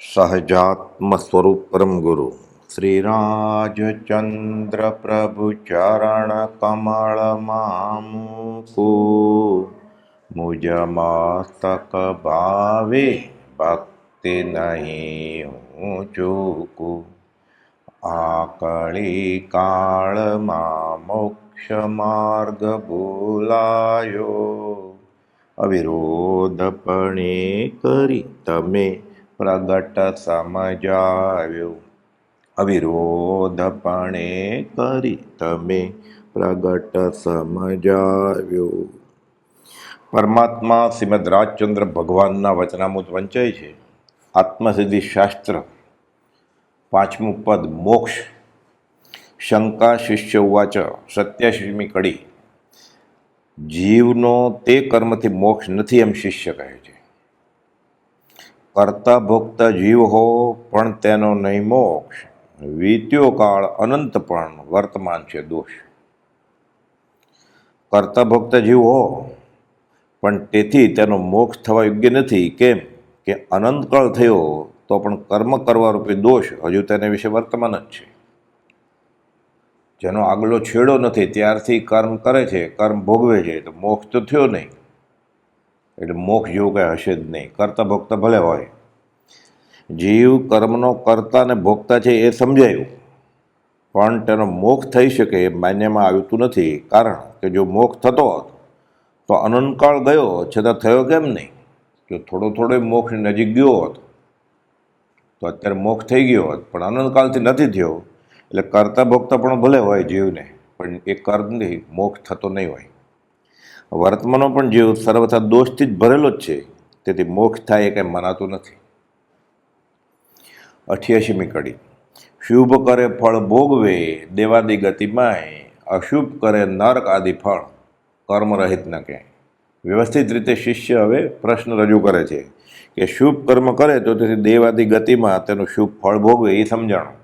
સહજાત્મ સ્વરૂપ પરમ ગુરુ શ્રી રાજચંદ્ર પ્રભુ ચરણ કમળ મામુકુ મુજ મસ્તક ભાવે ભક્તિ નહીં હું ચૂકું આકળી કાળમાં મોક્ષ માર્ગ બોલાયો અવિરોધપણે કરી તમે પ્રગટ સમજાવ્યો અવિરોધપણે કરી તમે પ્રગટ સમજાવ્યો. પરમાત્મા શ્રીમદ રાજચંદ્ર ભગવાનના વચનામૃત વંચાય છે. આત્મસિદ્ધિ શાસ્ત્ર 5મું પદ મોક્ષ. શંકા શિષ્ય ઉવાચ 87મી કડી. જીવનો તે કર્મથી મોક્ષ નથી એમ શિષ્ય કહે છે. કરતા ભોગતા જીવ હો પણ તેનો નહીં મોક્ષ, વીત્યો કાળ અનંત પણ વર્તમાન છે દોષ. કરતા ભોગતા જીવ હો પણ તેથી તેનો મોક્ષ થવા યોગ્ય નથી. કેમ કે અનંતકાળ થયો તો પણ કર્મ કરવા રૂપી દોષ હજુ તેને વિશે વર્તમાન જ છે. જેનો આગલો છેડો નથી ત્યારથી કર્મ કરે છે, કર્મ ભોગવે છે, તો મોક્ષ તો થયો નહીં. એટલે મોક્ષ જેવું કંઈ હશે જ નહીં. કરતા ભોગતા ભલે હોય, જીવ કર્મનો કરતા ને ભોગતા છે એ સમજાયું, પણ તેનો મોક્ષ થઈ શકે એ માન્યમાં આવતું નથી. કારણ કે જો મોક્ષ થતો હોત તો અનંતકાળ ગયો છતાં થયો કેમ નહીં? જો થોડો થોડો મોક્ષની નજીક ગયો હોત તો અત્યારે મોક્ષ થઈ ગયો હોત, પણ અનંતકાળથી નથી થયો. એટલે કરતા ભોગતા પણ ભલે હોય જીવને, પણ એ કર્મથી મોક્ષ થતો નહીં હોય. વર્તમાનમાં પણ જીવ સર્વથા દોષથી જ ભરેલો જ છે, તેથી મોક્ષ થાય એ કંઈ મનાતું નથી. 88મી કડી. શુભ કરે ફળ ભોગવે દેવાદી ગતિમાય, અશુભ કરે નરક આદિ ફળ કર્મ રહિત ન કે. વ્યવસ્થિત રીતે શિષ્ય હવે પ્રશ્ન રજૂ કરે છે કે શુભ કર્મ કરે તો તેથી દેવાદી ગતિમાં તેનું શુભ ફળ ભોગવે એ સમજાણું.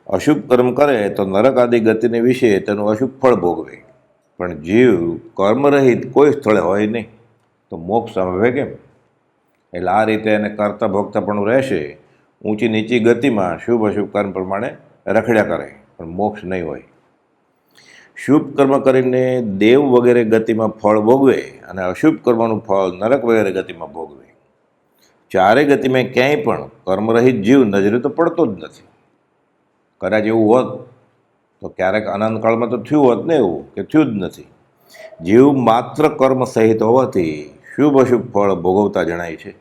અશુભ કર્મ કરે તો નરક આદિ ગતિને વિશે તેનું અશુભ ફળ ભોગવે. પણ જીવ કર્મરહિત કોઈ સ્થળે હોય નહીં તો મોક્ષ સંભવે કેમ? એટલે આ રીતે એને કરતા ભોગતા પણ રહેશે. ઊંચી નીચી ગતિમાં શુભ અશુભ કર્મ પ્રમાણે રખડ્યા કરે, પણ મોક્ષ નહીં હોય. શુભ કર્મ કરીને દેવ વગેરે ગતિમાં ફળ ભોગવે અને અશુભ કર્મનું ફળ નરક વગેરે ગતિમાં ભોગવે. ચારે ગતિમાં ક્યાંય પણ કર્મરહિત જીવ નજરે તો પડતો જ નથી. કદાચ એવું હોત તો ક્યારેક અનંતકાળમાં તો થયું હોત ને, એવું કે થયું જ નથી. જીવ માત્ર કર્મ સહિત હોવાથી શુભ અશુભ ફળ ભોગવતા જણાય છે.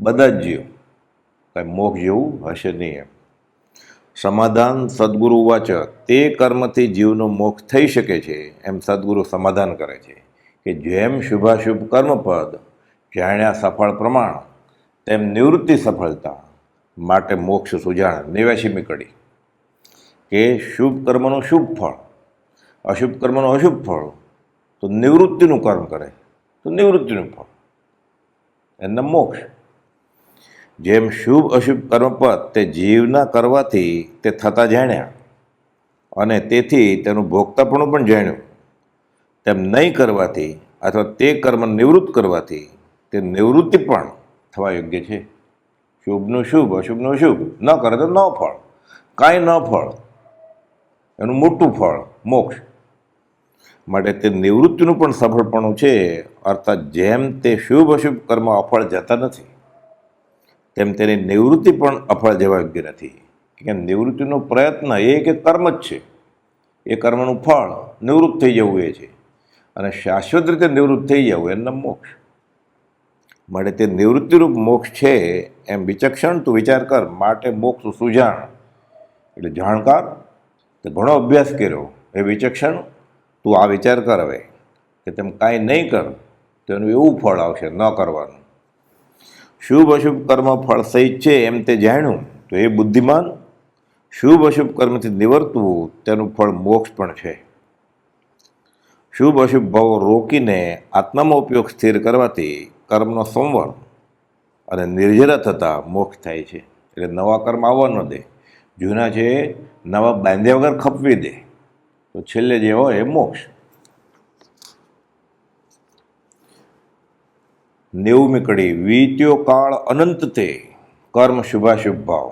બધા જ જીવ કંઈ મોક્ષ જેવું હશે નહીં એમ. સમાધાન સદગુરુ વાચ. તે કર્મથી જીવનો મોક્ષ થઈ શકે છે એમ સદગુરુ સમાધાન કરે છે કે જેમ શુભાશુભ કર્મપદ જાણ્યા સફળ પ્રમાણ, તેમ નિવૃત્તિ સફળતા માટે મોક્ષ સુજાણ. 89મી કડી. કે શુભ કર્મનું શુભ ફળ, અશુભ કર્મનું અશુભ ફળ, તો નિવૃત્તિનું કર્મ કરે તો નિવૃત્તિનું ફળ, એના મોક્ષ. જેમ શુભ અશુભ કર્મપદ તે જીવના કરવાથી તે થતા જાણ્યા અને તેથી તેનું ભોગતાપણું પણ જાણ્યું, તેમ નહીં કરવાથી અથવા તે કર્મ નિવૃત્ત કરવાથી તે નિવૃત્તિ પણ થવા યોગ્ય છે. શુભનું શુભ અશુભનું અશુભ ન કરે તો ન ફળ, કાંઈ ન ફળ, એનું મોટું ફળ મોક્ષ. માટે તે નિવૃત્તિનું પણ સફળપણું છે. અર્થાત જેમ તે શુભ અશુભ કર્મ અફળ જતા નથી, તેમ તેની નિવૃત્તિ પણ અફળ જવા યોગ્ય નથી. કે નિવૃત્તિનો પ્રયત્ન એ કે કર્મ જ છે. એ કર્મનું ફળ નિવૃત્ત થઈ જવું એ છે, અને શાશ્વત રીતે નિવૃત્ત થઈ જવું એમના મોક્ષ. માટે તે નિવૃત્તિરૂપ મોક્ષ છે એમ વિચક્ષણ તું વિચાર કર. માટે મોક્ષ સુજાણ એટલે જાણકાર, તે ઘણો અભ્યાસ કર્યો એ વિચક્ષણ તું આ વિચાર કર હવે કે તેમ કાંઈ નહીં કર તો એનું એવું ફળ આવશે ન કરવાનું. શુભ અશુભ કર્મ ફળ સહિત છે એમ તે જાણ્યું તો એ બુદ્ધિમાન. શુભ અશુભ કર્મથી નિવર્તવું તેનું ફળ મોક્ષ પણ છે. શુભ અશુભ ભાવો રોકીને આત્મામાં ઉપયોગ સ્થિર કરવાથી કર્મનો સંવર અને નિર્જરા થતાં મોક્ષ થાય છે. એટલે નવા કર્મ આવવા ન દે, જૂના છે નવા બાંધ્યા વગર ખપવી દે, તો છેલ્લે જે હોય એ મોક્ષ. 90મી કડી. વીત્યો કાળ અનંત તે કર્મ શુભાશુભ ભાવ,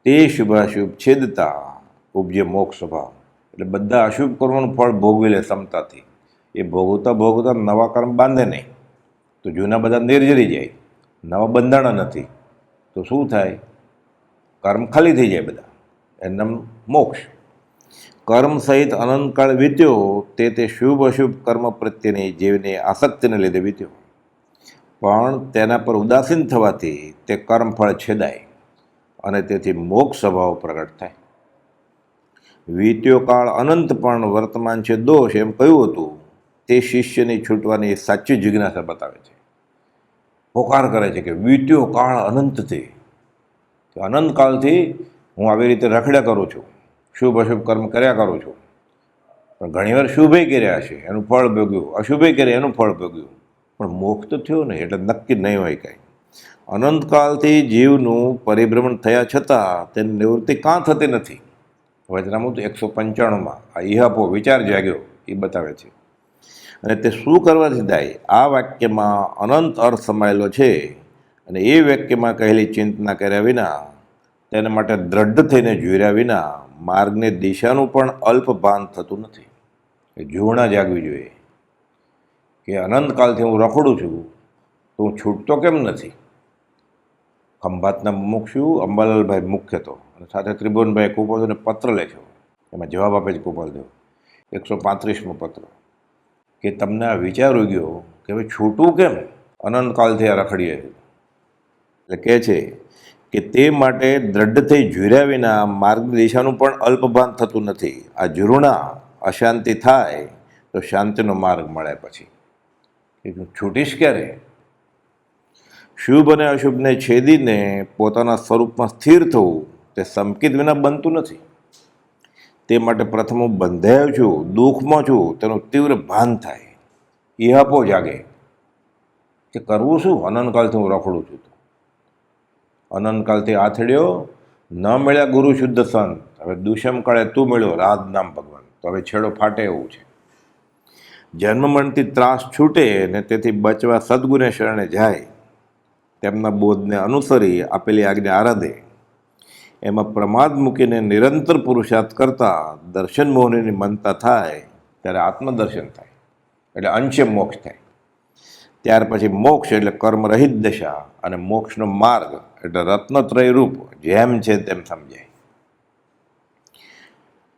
તે શુભાશુભ છેદતા ઉપજે મોક્ષ ભાવ. એટલે બધા અશુભ કર્મનું ફળ ભોગવી લે ક્ષમતાથી. એ ભોગવતા ભોગવતા નવા કર્મ બાંધે નહીં તો જૂના બધા નિર્જરી જાય, નવા બંધાણા નથી તો શું થાય? કર્મ ખાલી થઈ જાય બધા, એનું મોક્ષ. કર્મ સહિત અનંતકાળ વીત્યો તે શુભ અશુભ કર્મ પ્રત્યેની જીવની આસક્તિને લીધે વીત્યો, પણ તેના પર ઉદાસીન થવાથી તે કર્મફળ છેદાય અને તેથી મોક્ષ સ્વભાવ પ્રગટ થાય. વીત્યો કાળ અનંત પણ વર્તમાન છે દોષ એમ કહ્યું હતું તે શિષ્યની છૂટવાની સાચી જિજ્ઞાસા બતાવે છે. પોકાર કરે છે કે વીત્યો કાળ અનંતથી, અનંતકાળથી હું આવી રીતે રખડ્યા કરું છું, શુભ અશુભ કર્મ કર્યા કરું છું, પણ ઘણીવાર શુભે કર્યા છે એનું ફળ ભોગ્યું, અશુભે કર્યા એનું ફળ ભોગ્યું, પણ મોક્ષ તો થયો નહીં એટલે નક્કી નહીં હોય કાંઈ. અનંતકાળથી જીવનું પરિભ્રમણ થયા છતાં તેની નિવૃત્તિ કાં થતી નથી. વચનામૃત 195 આ ઇહાપો વિચાર જાગ્યો એ બતાવે છે. અને તે શું કરવાથી થાય? આ વાક્યમાં અનંત અર્થ સમાયેલો છે અને એ વાક્યમાં કહેલી ચિંતના કર્યા વિના, તેના માટે દ્રઢ થઈને જોયા વિના માર્ગની દિશાનું પણ અલ્પ ભાન થતું નથી. એ જોણા જાગવી જોઈએ કે અનંતકાલથી હું રખડું છું તો હું છૂટતો કેમ નથી? ખંભાતના મુમુક્ષુ અંબાલાલભાઈ મુખ્ય હતો અને સાથે ત્રિભુવનભાઈ કુપાલદેવને પત્ર લખ્યો, એમાં જવાબ આપે છે કુપાલદેવ 135મો પત્ર કે તમને આ વિચાર ઉગ્યો કે ભાઈ છૂટું કેમ, અનંતકાલથી આ રખડીએ. એટલે કહે છે કે તે માટે દ્રઢ થઈ ઝૂર્યા વિના માર્ગની દિશાનું પણ અલ્પભાન થતું નથી. આ ઝૂરણા અશાંતિ થાય તો શાંતિનો માર્ગ મળે. પછી છૂટીશ ક્યારે? શુભ અને અશુભને છેદીને પોતાના સ્વરૂપમાં સ્થિર થવું તે સંકિત વિના બનતું નથી. તે માટે પ્રથમ હું બંધાયો છું, દુઃખમાં છું તેનું તીવ્ર ભાન થાય, ઇહાપો જાગે કે કરવું શું? અનંતકાલથી હું રખડું છું. અનંતકાલથી આથડ્યો, ન મળ્યા ગુરુ શુદ્ધ સંત, હવે દુષ્મ કાળે તું મળ્યો રાધ નામ ભગવાન, તો હવે છેડો ફાટે એવું છે. જન્મ મરણથી ત્રાસ છૂટે ને તેથી બચવા સદગુને શરણે જાય, તેમના બોધને અનુસરી આપેલી આજ્ઞા આરાધે. એમાં પ્રમાદ મૂકીને નિરંતર પુરુષાર્થ કરતાં દર્શન મોહનીની મનતા થાય ત્યારે આત્મદર્શન થાય એટલે અંશે મોક્ષ થાય. ત્યાર પછી મોક્ષ એટલે કર્મરહિત દશા અને મોક્ષનો માર્ગ એટલે રત્નત્રય રૂપ જેમ છે તેમ સમજાય.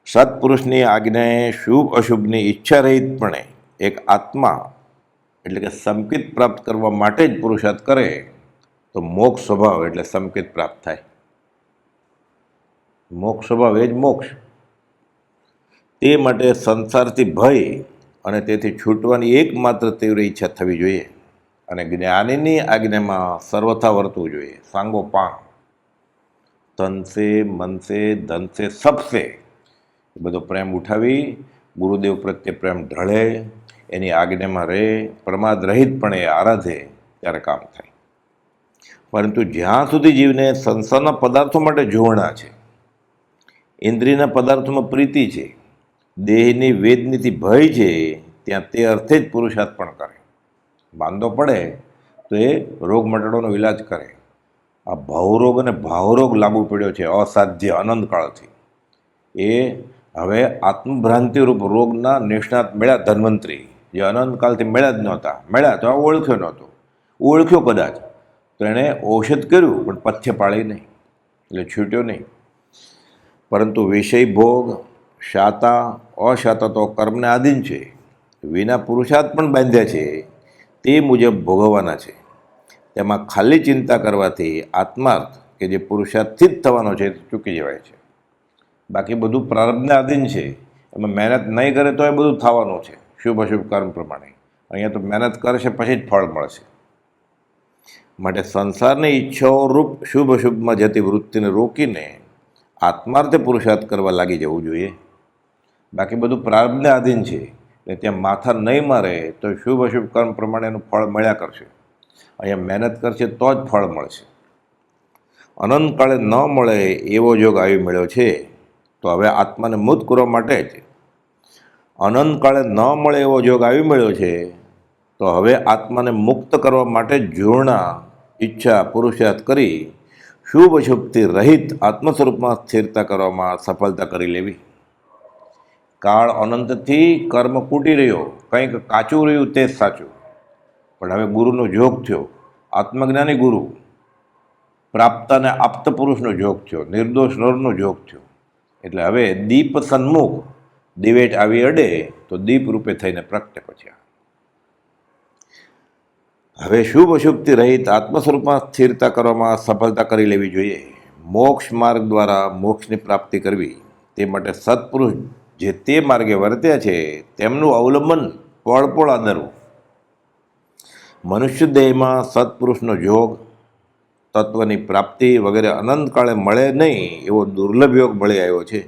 સત્પુરુષની આજ્ઞાએ શુભ અશુભની ઈચ્છા રહિતપણે એક આત્મા એટલે કે સંકિત પ્રાપ્ત કરવા માટે જ પુરુષાર્થ કરે તો મોક્ષ સ્વભાવ એટલે સંકિત પ્રાપ્ત થાય. મોક્ષ સ્વભાવ એ જ મોક્ષ. તે માટે સંસારથી ભય અને તેથી છૂટવાની એકમાત્ર તીવ્ર ઈચ્છા થવી જોઈએ અને જ્ઞાનીની આજ્ઞામાં સર્વથા વર્તવું જોઈએ. સાંગો પાંગ, તનસે મનસે ધનસે સબસે એ બધો પ્રેમ ઉઠાવી ગુરુદેવ પ્રત્યે પ્રેમ ઢળે, એની આજ્ઞામાં રહે, પ્રમાદ રહિતપણે આરાધે ત્યારે કામ થાય. પરંતુ જ્યાં સુધી જીવને સંસારના પદાર્થો માટે જોવણા છે, ઇન્દ્રિયના પદાર્થોમાં પ્રીતિ છે, દેહની વેદનીથી ભય છે, ત્યાં તે અર્થે જ પુરુષાર્થ પણ કરે. બાંધો પડે તો એ રોગ મટાડવાનો ઇલાજ કરે. આ ભાવરોગ અને ભાવરોગ લાગુ પડ્યો છે અસાધ્ય અનંતકાળથી. એ હવે આત્મભ્રાંતિરૂપ રોગના નિષ્ણાત મળ્યા ધન્વંતરી, જે અનંતકાળથી મળ્યા જ નહોતા. મળ્યા તો આ ઓળખ્યો નહોતો, ઓળખ્યો કદાચ તો એણે ઔષધ કર્યું પણ પથ્ય પાળી નહીં એટલે છૂટ્યો નહીં. પરંતુ વિષય ભોગ શાતા અશાતા તો કર્મને આધીન છે, વિના પુરુષાર્થ પણ બાંધ્યા છે, તે મુજબ ભોગવવાના છે. તેમાં ખાલી ચિંતા કરવાથી આત્માર્થ કે જે પુરુષાર્થથી જ થવાનો છે તે ચૂકી જવાય છે. બાકી બધું પ્રારબ્ધને આધીન છે, એમાં મહેનત નહીં કરે તો એ બધું થવાનું છે શુભ અશુભ કર્મ પ્રમાણે. અહીંયા તો મહેનત કરશે પછી જ ફળ મળશે. માટે સંસારની ઈચ્છાઓ રૂપ શુભ અશુભમાં જતી વૃત્તિને રોકીને આત્માર્થે પુરુષાર્થ કરવા લાગી જવું જોઈએ. બાકી બધું પ્રારબ્ધને આધીન છે એટલે ત્યાં માથા નહીં મારે તો શુભ અશુભ કર્મ પ્રમાણેનું ફળ મળ્યા કરશે. અહીંયા મહેનત કરશે તો જ ફળ મળશે. અનંતકાળે ન મળે એવો જોગ આવી મળ્યો છે તો હવે આત્માને મુક્ત કરવા માટે જ, અનંતકાળે ન મળે એવો જોગ આવી મળ્યો છે તો હવે આત્માને મુક્ત કરવા માટે જ જોરણા ઈચ્છા પુરુષાર્થ કરી શુભ અશુભથી રહિત આત્મ સ્વરૂપમાં સ્થિરતા કરવામાં સફળતા કરી લેવી. કાળ અનંતથી કર્મ કૂટી રહ્યો, કંઈક કાચું રહ્યું તે જ સાચું, પણ હવે ગુરુનો જોગ થયો, આત્મજ્ઞાની ગુરુ પ્રાપ્ત અને આપ્ત પુરુષનો જોગ થયો, નિર્દોષ નરનો જોગ થયો. એટલે હવે દીપ સન્મુખ દિવેટ આવી અડે તો દીપ રૂપે થઈને પ્રગટે. પછી હવે શુભ અશુભથી રહિત આત્મ સ્વરૂપમાં સ્થિરતા કરવામાં સફળતા કરી લેવી જોઈએ. મોક્ષ માર્ગ દ્વારા મોક્ષની પ્રાપ્તિ કરવી, તે માટે સત્પુરુષ જે તે માર્ગે વર્ત્યા છે તેમનું અવલંબન પળ આદરવું. મનુષ્ય દેહમાં સત્પુરુષનો જોગ, તત્વની પ્રાપ્તિ વગેરે અનંતકાળે મળે નહીં એવો દુર્લભ યોગ મળી આવ્યો છે.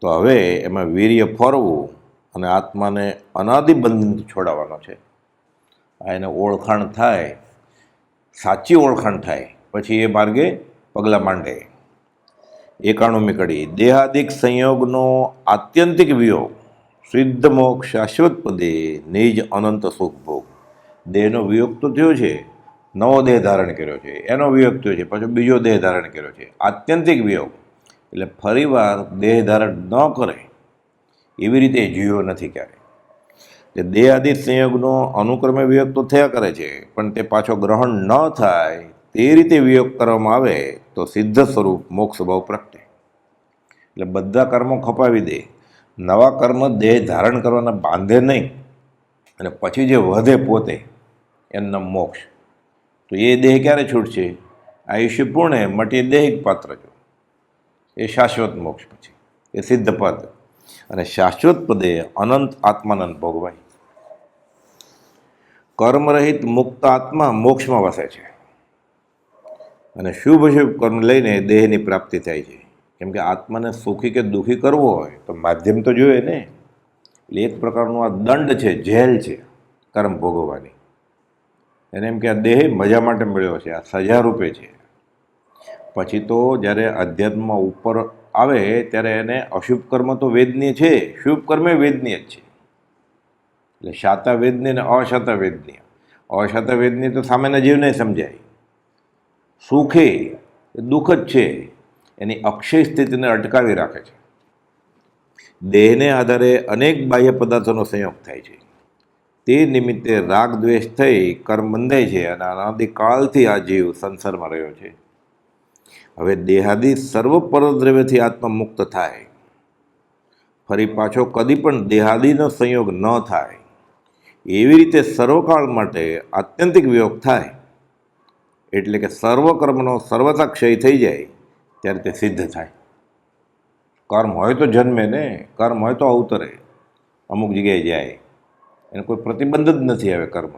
તો હવે એમાં વીર્ય ફોરવું અને આત્માને અનાદિબંધનથી છોડાવવાનો છે. આ એને ઓળખાણ થાય, સાચી ઓળખાણ થાય, પછી એ માર્ગે પગલાં માંડે. 91મી કડી. દેહાદિક સંયોગનો આત્યંતિક વિયોગ, સિદ્ધ મોક્ષ શાશ્વત પદે નિજ અનંત સુખ ભોગ. દેહનો વિયોગ તો થયો છે, નવો દેહ ધારણ કર્યો છે, એનો વિયોગ થયો છે, પછી બીજો દેહ ધારણ કર્યો છે. આત્યંતિક વિયોગ એટલે ફરીવાર દેહ ધારણ ન કરે એવી રીતે જીવ્યો નથી ક્યારે. તે દેહાદિક સંયોગનો અનુક્રમે વિયોગ તો થયા કરે છે, પણ તે પાછો ગ્રહણ ન થાય તે રીતે વિયોગ કરવામાં આવે તો સિદ્ધ સ્વરૂપ મોક્ષ ભાવ પ્રગટે. એટલે બધા કર્મો ખપાવી દે, નવા કર્મ દેહ ધારણ કરવાના બાંધે નહીં, અને પછી જે વધે પોતે એમના મોક્ષ. તો એ દેહ ક્યારે છૂટશે? આયુષ્ય પૂર્ણે મટી દૈહિક પાત્ર જો, એ શાશ્વત મોક્ષ, પછી એ સિદ્ધ પદ, અને શાશ્વત પદે અનંત આત્માનંદ ભોગવાય. કર્મરહિત મુક્ત આત્મા મોક્ષમાં વસે છે, અને શુભ અશુભ કર્મ લઈને દેહની પ્રાપ્તિ થાય છે. કેમ કે આત્માને સુખી કે દુઃખી કરવો હોય તો માધ્યમ તો જોઈએ ને. એટલે એક પ્રકારનું આ દંડ છે, જેલ છે કર્મ ભોગવવાની. એને એમ કે આ દેહ મજા માટે મળ્યો છે, આ સજા રૂપે છે. પછી તો જ્યારે અધ્યાત્મમાં ઉપર આવે ત્યારે એને અશુભ કર્મ તો વેદનીય છે, શુભ કર્મે વેદનીય જ છે. એટલે શાતા વેદનીય અને અશાતા વેદનીય. અશાતા વેદનીય તો સામેના જીવને સમજાય. સુખે એ દુઃખ જ છે, એની અક્ષય સ્થિતિને અટકાવી રાખે છે. દેહને આધારે અનેક બાહ્ય પદાર્થોનો સંયોગ થાય છે. તે નિમિત્તે રાગ દ્વેષ થઈ કર્મ બંધાય છે, અને અનાદિકાળથી આ જીવ સંસારમાં રહ્યો છે. હવે દેહાદિ સર્વ પરદ્રવ્યથી આત્મા મુક્ત થાય, ફરી પાછો કદી પણ દેહાદિનો સંયોગ ન થાય, એવી રીતે સર્વકાળ માટે આત્યંતિક વિયોગ થાય, એટલે કે સર્વ કર્મનો સર્વથા ક્ષય થઈ જાય ત્યારે તે સિદ્ધ થાય. કર્મ હોય તો જન્મે ને, કર્મ હોય તો અવતરે, અમુક જગ્યાએ જાય, એને કોઈ પ્રતિબંધ જ નથી હવે કર્મ.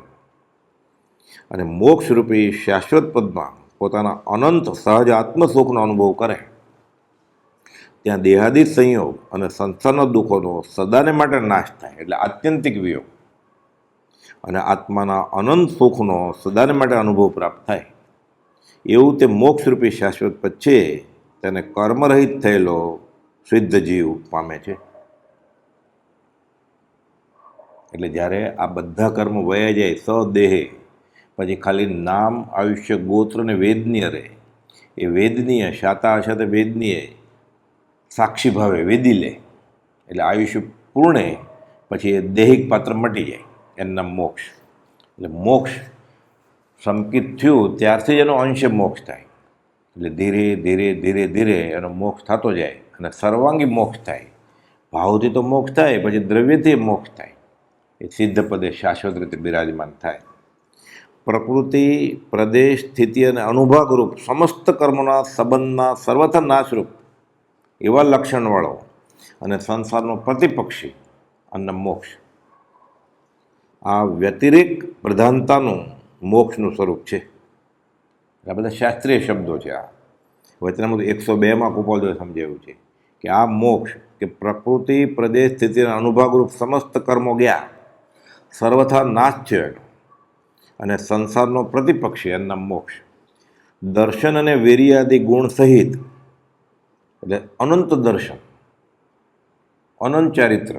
અને મોક્ષરૂપી શાશ્વત પદમાં પોતાના અનંત સહજ આત્મસુખનો અનુભવ કરે, ત્યાં દેહાદિ સંયોગ અને સંસારના દુઃખોનો સદાને માટે નાશ થાય, એટલે આત્યંતિક વિયોગ, અને આત્માના અનંત સુખનો સદાને માટે અનુભવ પ્રાપ્ત થાય. એવું તે મોક્ષરૂપી શાશ્વત પદ છે, તેને કર્મરહિત થયેલો સિદ્ધ જીવ પામે છે. એટલે જ્યારે આ બધા કર્મ વયા જાય સદેહે, પછી ખાલી નામ, આયુષ્ય, ગોત્ર ને વેદનીય રહે. એ વેદનીય શાતા અશાતે વેદનીય સાક્ષી ભાવે વેદી લે, એટલે આયુષ્ય પૂર્ણે પછી એ દૈહિક પાત્ર મટી જાય, એમના મોક્ષ. એટલે મોક્ષ સંકિત થયું ત્યારથી જ એનો અંશ મોક્ષ થાય. એટલે ધીરે ધીરે ધીરે ધીરે એનો મોક્ષ થતો જાય, અને સર્વાંગી મોક્ષ થાય. ભાવથી તો મોક્ષ થાય, પછી દ્રવ્યથી મોક્ષ થાય, એ સિદ્ધ પદે શાશ્વત રીતે બિરાજમાન થાય. પ્રકૃતિ, પ્રદેશ, સ્થિતિ અને અનુભાગરૂપ સમસ્ત કર્મોના સંબંધના સર્વથા નાશરૂપ એવા લક્ષણવાળો અને સંસારનો પ્રતિપક્ષી અને મોક્ષ, આ વ્યતિરેક પ્રધાનતાનું મોક્ષનું સ્વરૂપ છે. આ બધા શાસ્ત્રીય શબ્દો છે. આ વચનામૃત 102માં કુપોલદેવે સમજાવ્યું છે કે આ મોક્ષ કે પ્રકૃતિ, પ્રદેશ, સ્થિતિ અને અનુભાગરૂપ સમસ્ત કર્મો ગયા, સર્વથા નાશ છે, અને સંસારનો પ્રતિપક્ષી એમના મોક્ષ. દર્શન અને વીર્યાદિ ગુણ સહિત, એટલે અનંત દર્શન, અનંત ચારિત્ર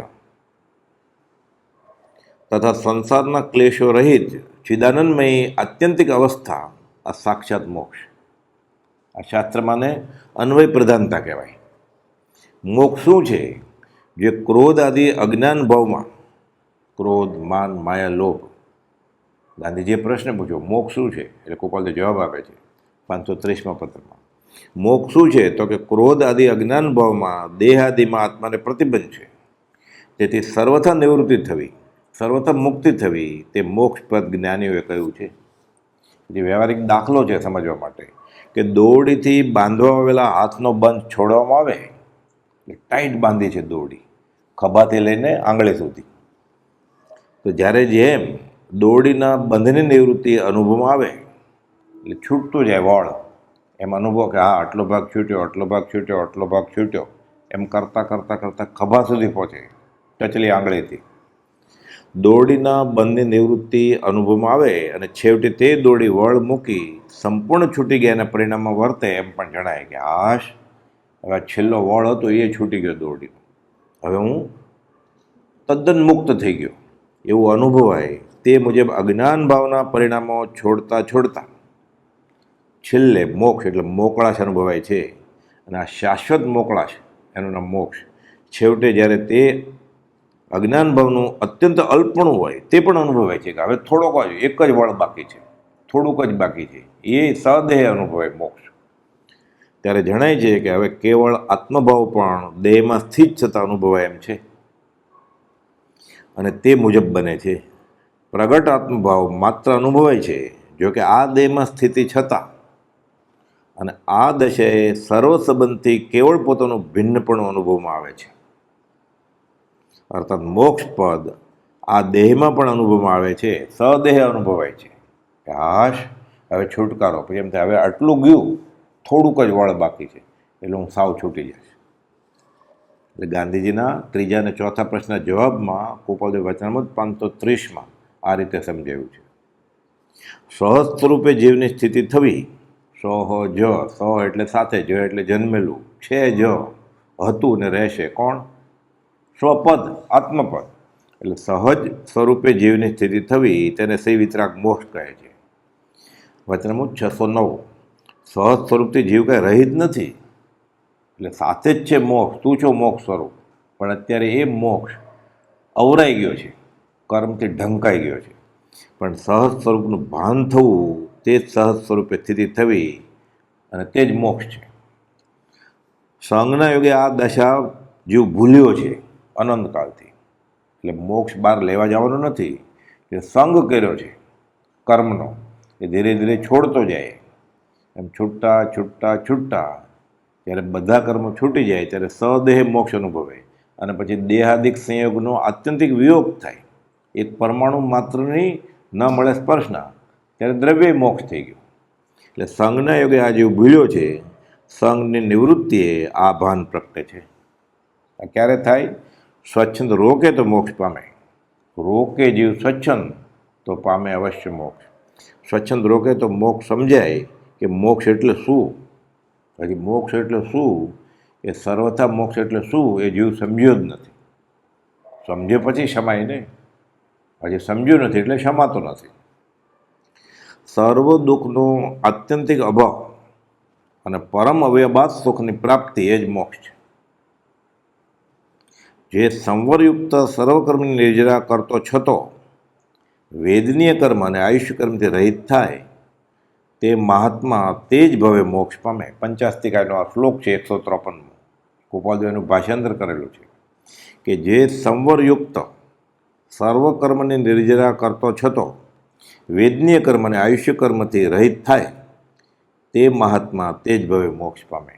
તથા સંસારના ક્લેશો રહિત ચિદાનંદમયી આત્યંતિક અવસ્થા, આ સાક્ષાત મોક્ષ. આ શાસ્ત્રમાંને અન્વય પ્રધાનતા કહેવાય. મોક્ષ શું છે? જે ક્રોધ આદિ અજ્ઞાન ભાવમાં, ક્રોધ, માન, માયા, લોભ, ગાંધીજીએ પ્રશ્ન પૂછ્યો મોક્ષ શું છે? એટલે ગોપાલદેવ જવાબ આપે છે 530માં પત્રમાં. મોક્ષ શું છે? તો કે ક્રોધ આદિ અજ્ઞાન ભાવમાં દેહ આદિમાં આત્માને પ્રતિબંધ છે, તેથી સર્વથા નિવૃત્તિ થવી, સર્વથા મુક્તિ થવી, તે મોક્ષપદ જ્ઞાનીઓએ કહ્યું છે. જે વ્યવહારિક દાખલો છે સમજવા માટે, કે દોરડીથી બાંધવા આવેલા હાથનો બંધ છોડવામાં આવે, ટાઈટ બાંધી છે દોરડી, ખભાથી લઈને આંગળી સુધી. તો જ્યારે જેમ દોરડીના બંધની નિવૃત્તિ અનુભવમાં આવે એટલે છૂટતું જાય વળ, એમ અનુભવ કે હા આટલો ભાગ છૂટ્યો, આટલો ભાગ છૂટ્યો, આટલો ભાગ છૂટ્યો, એમ કરતાં કરતાં કરતાં ખભા સુધી પહોંચે ટચલી આંગળીથી. દોરડીના બંધની નિવૃત્તિ અનુભવમાં આવે અને છેવટે તે દોરડી વળ મૂકી સંપૂર્ણ છૂટી ગયાના પરિણામમાં વર્તે એમ પણ જણાય કે હાશ, હવે છેલ્લો વળ હતો એ છૂટી ગયો દોરડીનો, હવે હું તદ્દન મુક્ત થઈ ગયો એવું અનુભવાય. તે મુજબ અજ્ઞાન ભાવના પરિણામો છોડતા છોડતા છેલ્લે મોક્ષ એટલે મોકળાશ અનુભવાય છે. અને આ શાશ્વત મોકળાશ એનું નામ મોક્ષ. છેવટે જ્યારે તે અજ્ઞાન ભાવનું અત્યંત અલ્પણું હોય તે પણ અનુભવાય છે કે હવે થોડોક જ, એક જ વળ બાકી છે, થોડુંક જ બાકી છે, એ સદેહ અનુભવાય મોક્ષ. ત્યારે જણાય છે કે હવે કેવળ આત્મભાવ પણ દેહમાં સ્થિત થતાં અનુભવાય એમ છે અને તે મુજબ બને છે. પ્રગટ આત્મભાવ માત્ર અનુભવાય છે, જો કે આ દેહમાં સ્થિતિ છતાં અને આ દશાએ સર્વ સંબંધથી કેવળ પોતાનું ભિન્નપણું અનુભવમાં આવે છે. અર્થાત મોક્ષ પદ આ દેહમાં પણ અનુભવમાં આવે છે, સદેહ અનુભવાય છે કે હાશ હવે છુટકારો, પછી એમ થાય હવે આટલું ગયું, થોડુંક જ વળ બાકી છે એટલે હું સાવ છૂટી જઈશ. એટલે ગાંધીજીના ત્રીજા અને ચોથા પ્રશ્નના જવાબમાં ગોપાલદેવ વચનામૃત 530માં આ રીતે સમજાવ્યું છે. સહજ સ્વરૂપે જીવની સ્થિતિ થવી, સહજ, સહ એટલે સાથે, જ એટલે જન્મેલું, છે જ, હતું ને રહેશે કોણ? સ્વપદ, આત્મપદ. એટલે સહજ સ્વરૂપે જીવની સ્થિતિ થવી તેને શ્રી વિતરાગ મોક્ષ કહે છે. વચનામૃત 609. સહજ સ્વરૂપથી જીવ કાંઈ રહિત નથી, એટલે સાથે જ છે મોક્ષ, તું છો મોક્ષ સ્વરૂપ, પણ અત્યારે એ મોક્ષ અવરાઈ ગયો છે, કર્મથી ઢંકાઈ ગયો છે. પણ સહજ સ્વરૂપનું ભાન થવું તે જ સહજ સ્વરૂપે સ્થિતિ થવી અને તે જ મોક્ષ છે. સંઘના યોગે આ દશા જીવ ભૂલ્યો છે અનંતકાળથી, એટલે મોક્ષ બહાર લેવા જવાનો નથી, એ સંગ કર્યો છે કર્મનો, એ ધીરે ધીરે છોડતો જાય. એમ છૂટતા છૂટતા છૂટતા જ્યારે બધા કર્મો છૂટી જાય ત્યારે સદેહ મોક્ષ અનુભવે અને પછી દેહાદિક સંયોગનો આત્યંતિક વિયોગ થાય. એક પરમાણુ માત્રની ન મળે સ્પર્શના, ત્યારે દ્રવ્ય મોક્ષ થઈ ગયો. એટલે સંઘના યોગે આ જીવ ભૂલ્યો છે, સંઘની નિવૃત્તિએ આ ભાન પ્રગટે છે. આ ક્યારે થાય? સ્વચ્છંદ રોકે તો મોક્ષ પામે, રોકે જીવ સ્વચ્છંદ તો પામે અવશ્ય મોક્ષ. સ્વચ્છંદ રોકે તો મોક્ષ સમજાય કે મોક્ષ એટલે શું. હજી મોક્ષ એટલે શું, એ સર્વથા મોક્ષ એટલે શું એ જીવ સમજ્યો જ નથી. સમજે પછી શમાય ને, હજી સમજ્યું નથી એટલે શમાતો નથી. સર્વ દુઃખનો આત્યંતિક અભાવ અને પરમ અવ્યબાદ સુખની પ્રાપ્તિ એ જ મોક્ષ છે. જે સંવરયુક્ત સર્વકર્મની નિર્જરા કરતો છતો વેદનીય કર્મ અને આયુષ્ય કર્મથી રહિત થાય તે મહાત્મા તે જ ભવે મોક્ષ પામે. પંચાસ્તિકાનો આ શ્લોક છે 153. ગોપાલદેવનું ભાષાંતર કરેલું છે કે જે સંવરયુક્ત સર્વકર્મની નિર્જરા કરતો છતો વેદનીય કર્મ અને આયુષ્ય કર્મથી રહિત થાય તે મહાત્મા તે જ ભવે મોક્ષ પામે.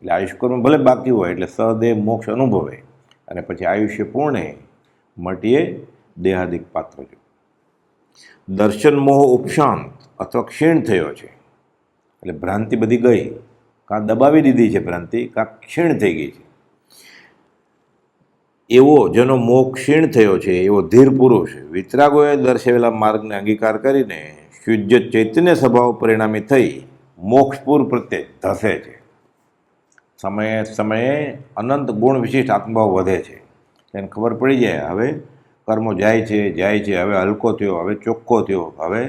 એટલે આયુષ્ય કર્મ ભલે બાકી હોય એટલે સદેહ મોક્ષ અનુભવે અને પછી આયુષ્ય પૂર્ણે મટીએ દેહાદિક પાત્ર જો. દર્શન મોહ ઉપશાંત અથવા ક્ષીણ થયો છે, એટલે ભ્રાંતિ બધી ગઈ, કાં દબાવી દીધી છે ભ્રાંતિ, કાં ક્ષીણ થઈ ગઈ છે. એવો જેનો મોહ ક્ષીણ થયો છે એવો ધીર પુરુષ વિતરાગોએ દર્શાવેલા માર્ગને અંગીકાર કરીને શુદ્ધ ચૈતન્ય સ્વભાવ પરિણામી થઈ મોક્ષપુર પ્રત્યે ધસે છે. સમયે સમયે અનંત ગુણ વિશિષ્ટ આત્મભાવ વધે છે. એને ખબર પડી જાય હવે કર્મો જાય છે, હવે હલકો થયો, હવે ચોખ્ખો થયો, હવે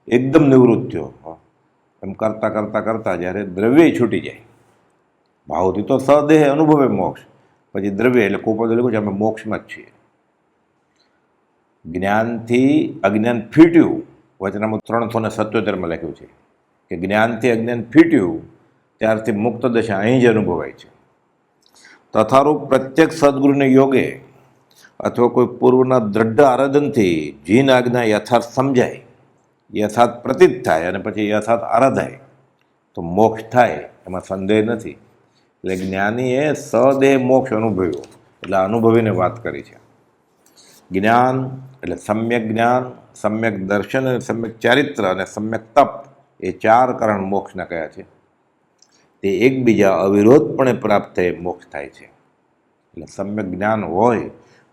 એકદમ નિવૃત્ત થયો. એમ કરતાં કરતાં કરતાં જ્યારે દ્રવ્ય છૂટી જાય, ભાવથી તો સદેહ અનુભવે મોક્ષ, પછી દ્રવ્ય એટલે કુપોદે લખ્યું છે અમે મોક્ષમાં જ છીએ. જ્ઞાનથી અજ્ઞાન ફીટ્યું, વચનામાં 377માં લખ્યું છે કે જ્ઞાનથી અજ્ઞાન ફીટ્યું ત્યારથી મુક્ત દશા અહીં જ અનુભવાય છે. તથારૂપ પ્રત્યક્ષ સદગુરુને યોગે અથવા કોઈ પૂર્વના દ્રઢ આરાધનથી જીન આજ્ઞા યથાર્થ સમજાય, યથાર્થ પ્રતીત થાય અને પછી યથાર્થ આરાધાય તો મોક્ષ થાય, એમાં સંદેહ નથી. એટલે જ્ઞાનીએ સદેહ મોક્ષ અનુભવ્યો, એટલે અનુભવીને વાત કરી છે. જ્ઞાન એટલે સમ્યક જ્ઞાન, સમ્યક દર્શન અને સમ્યક ચારિત્ર અને સમ્યક તપ, એ 4 કારણ મોક્ષના કયા છે. તે એકબીજા અવિરોધપણે પ્રાપ્ત થઈ મોક્ષ થાય છે. એટલે સમ્યક જ્ઞાન હોય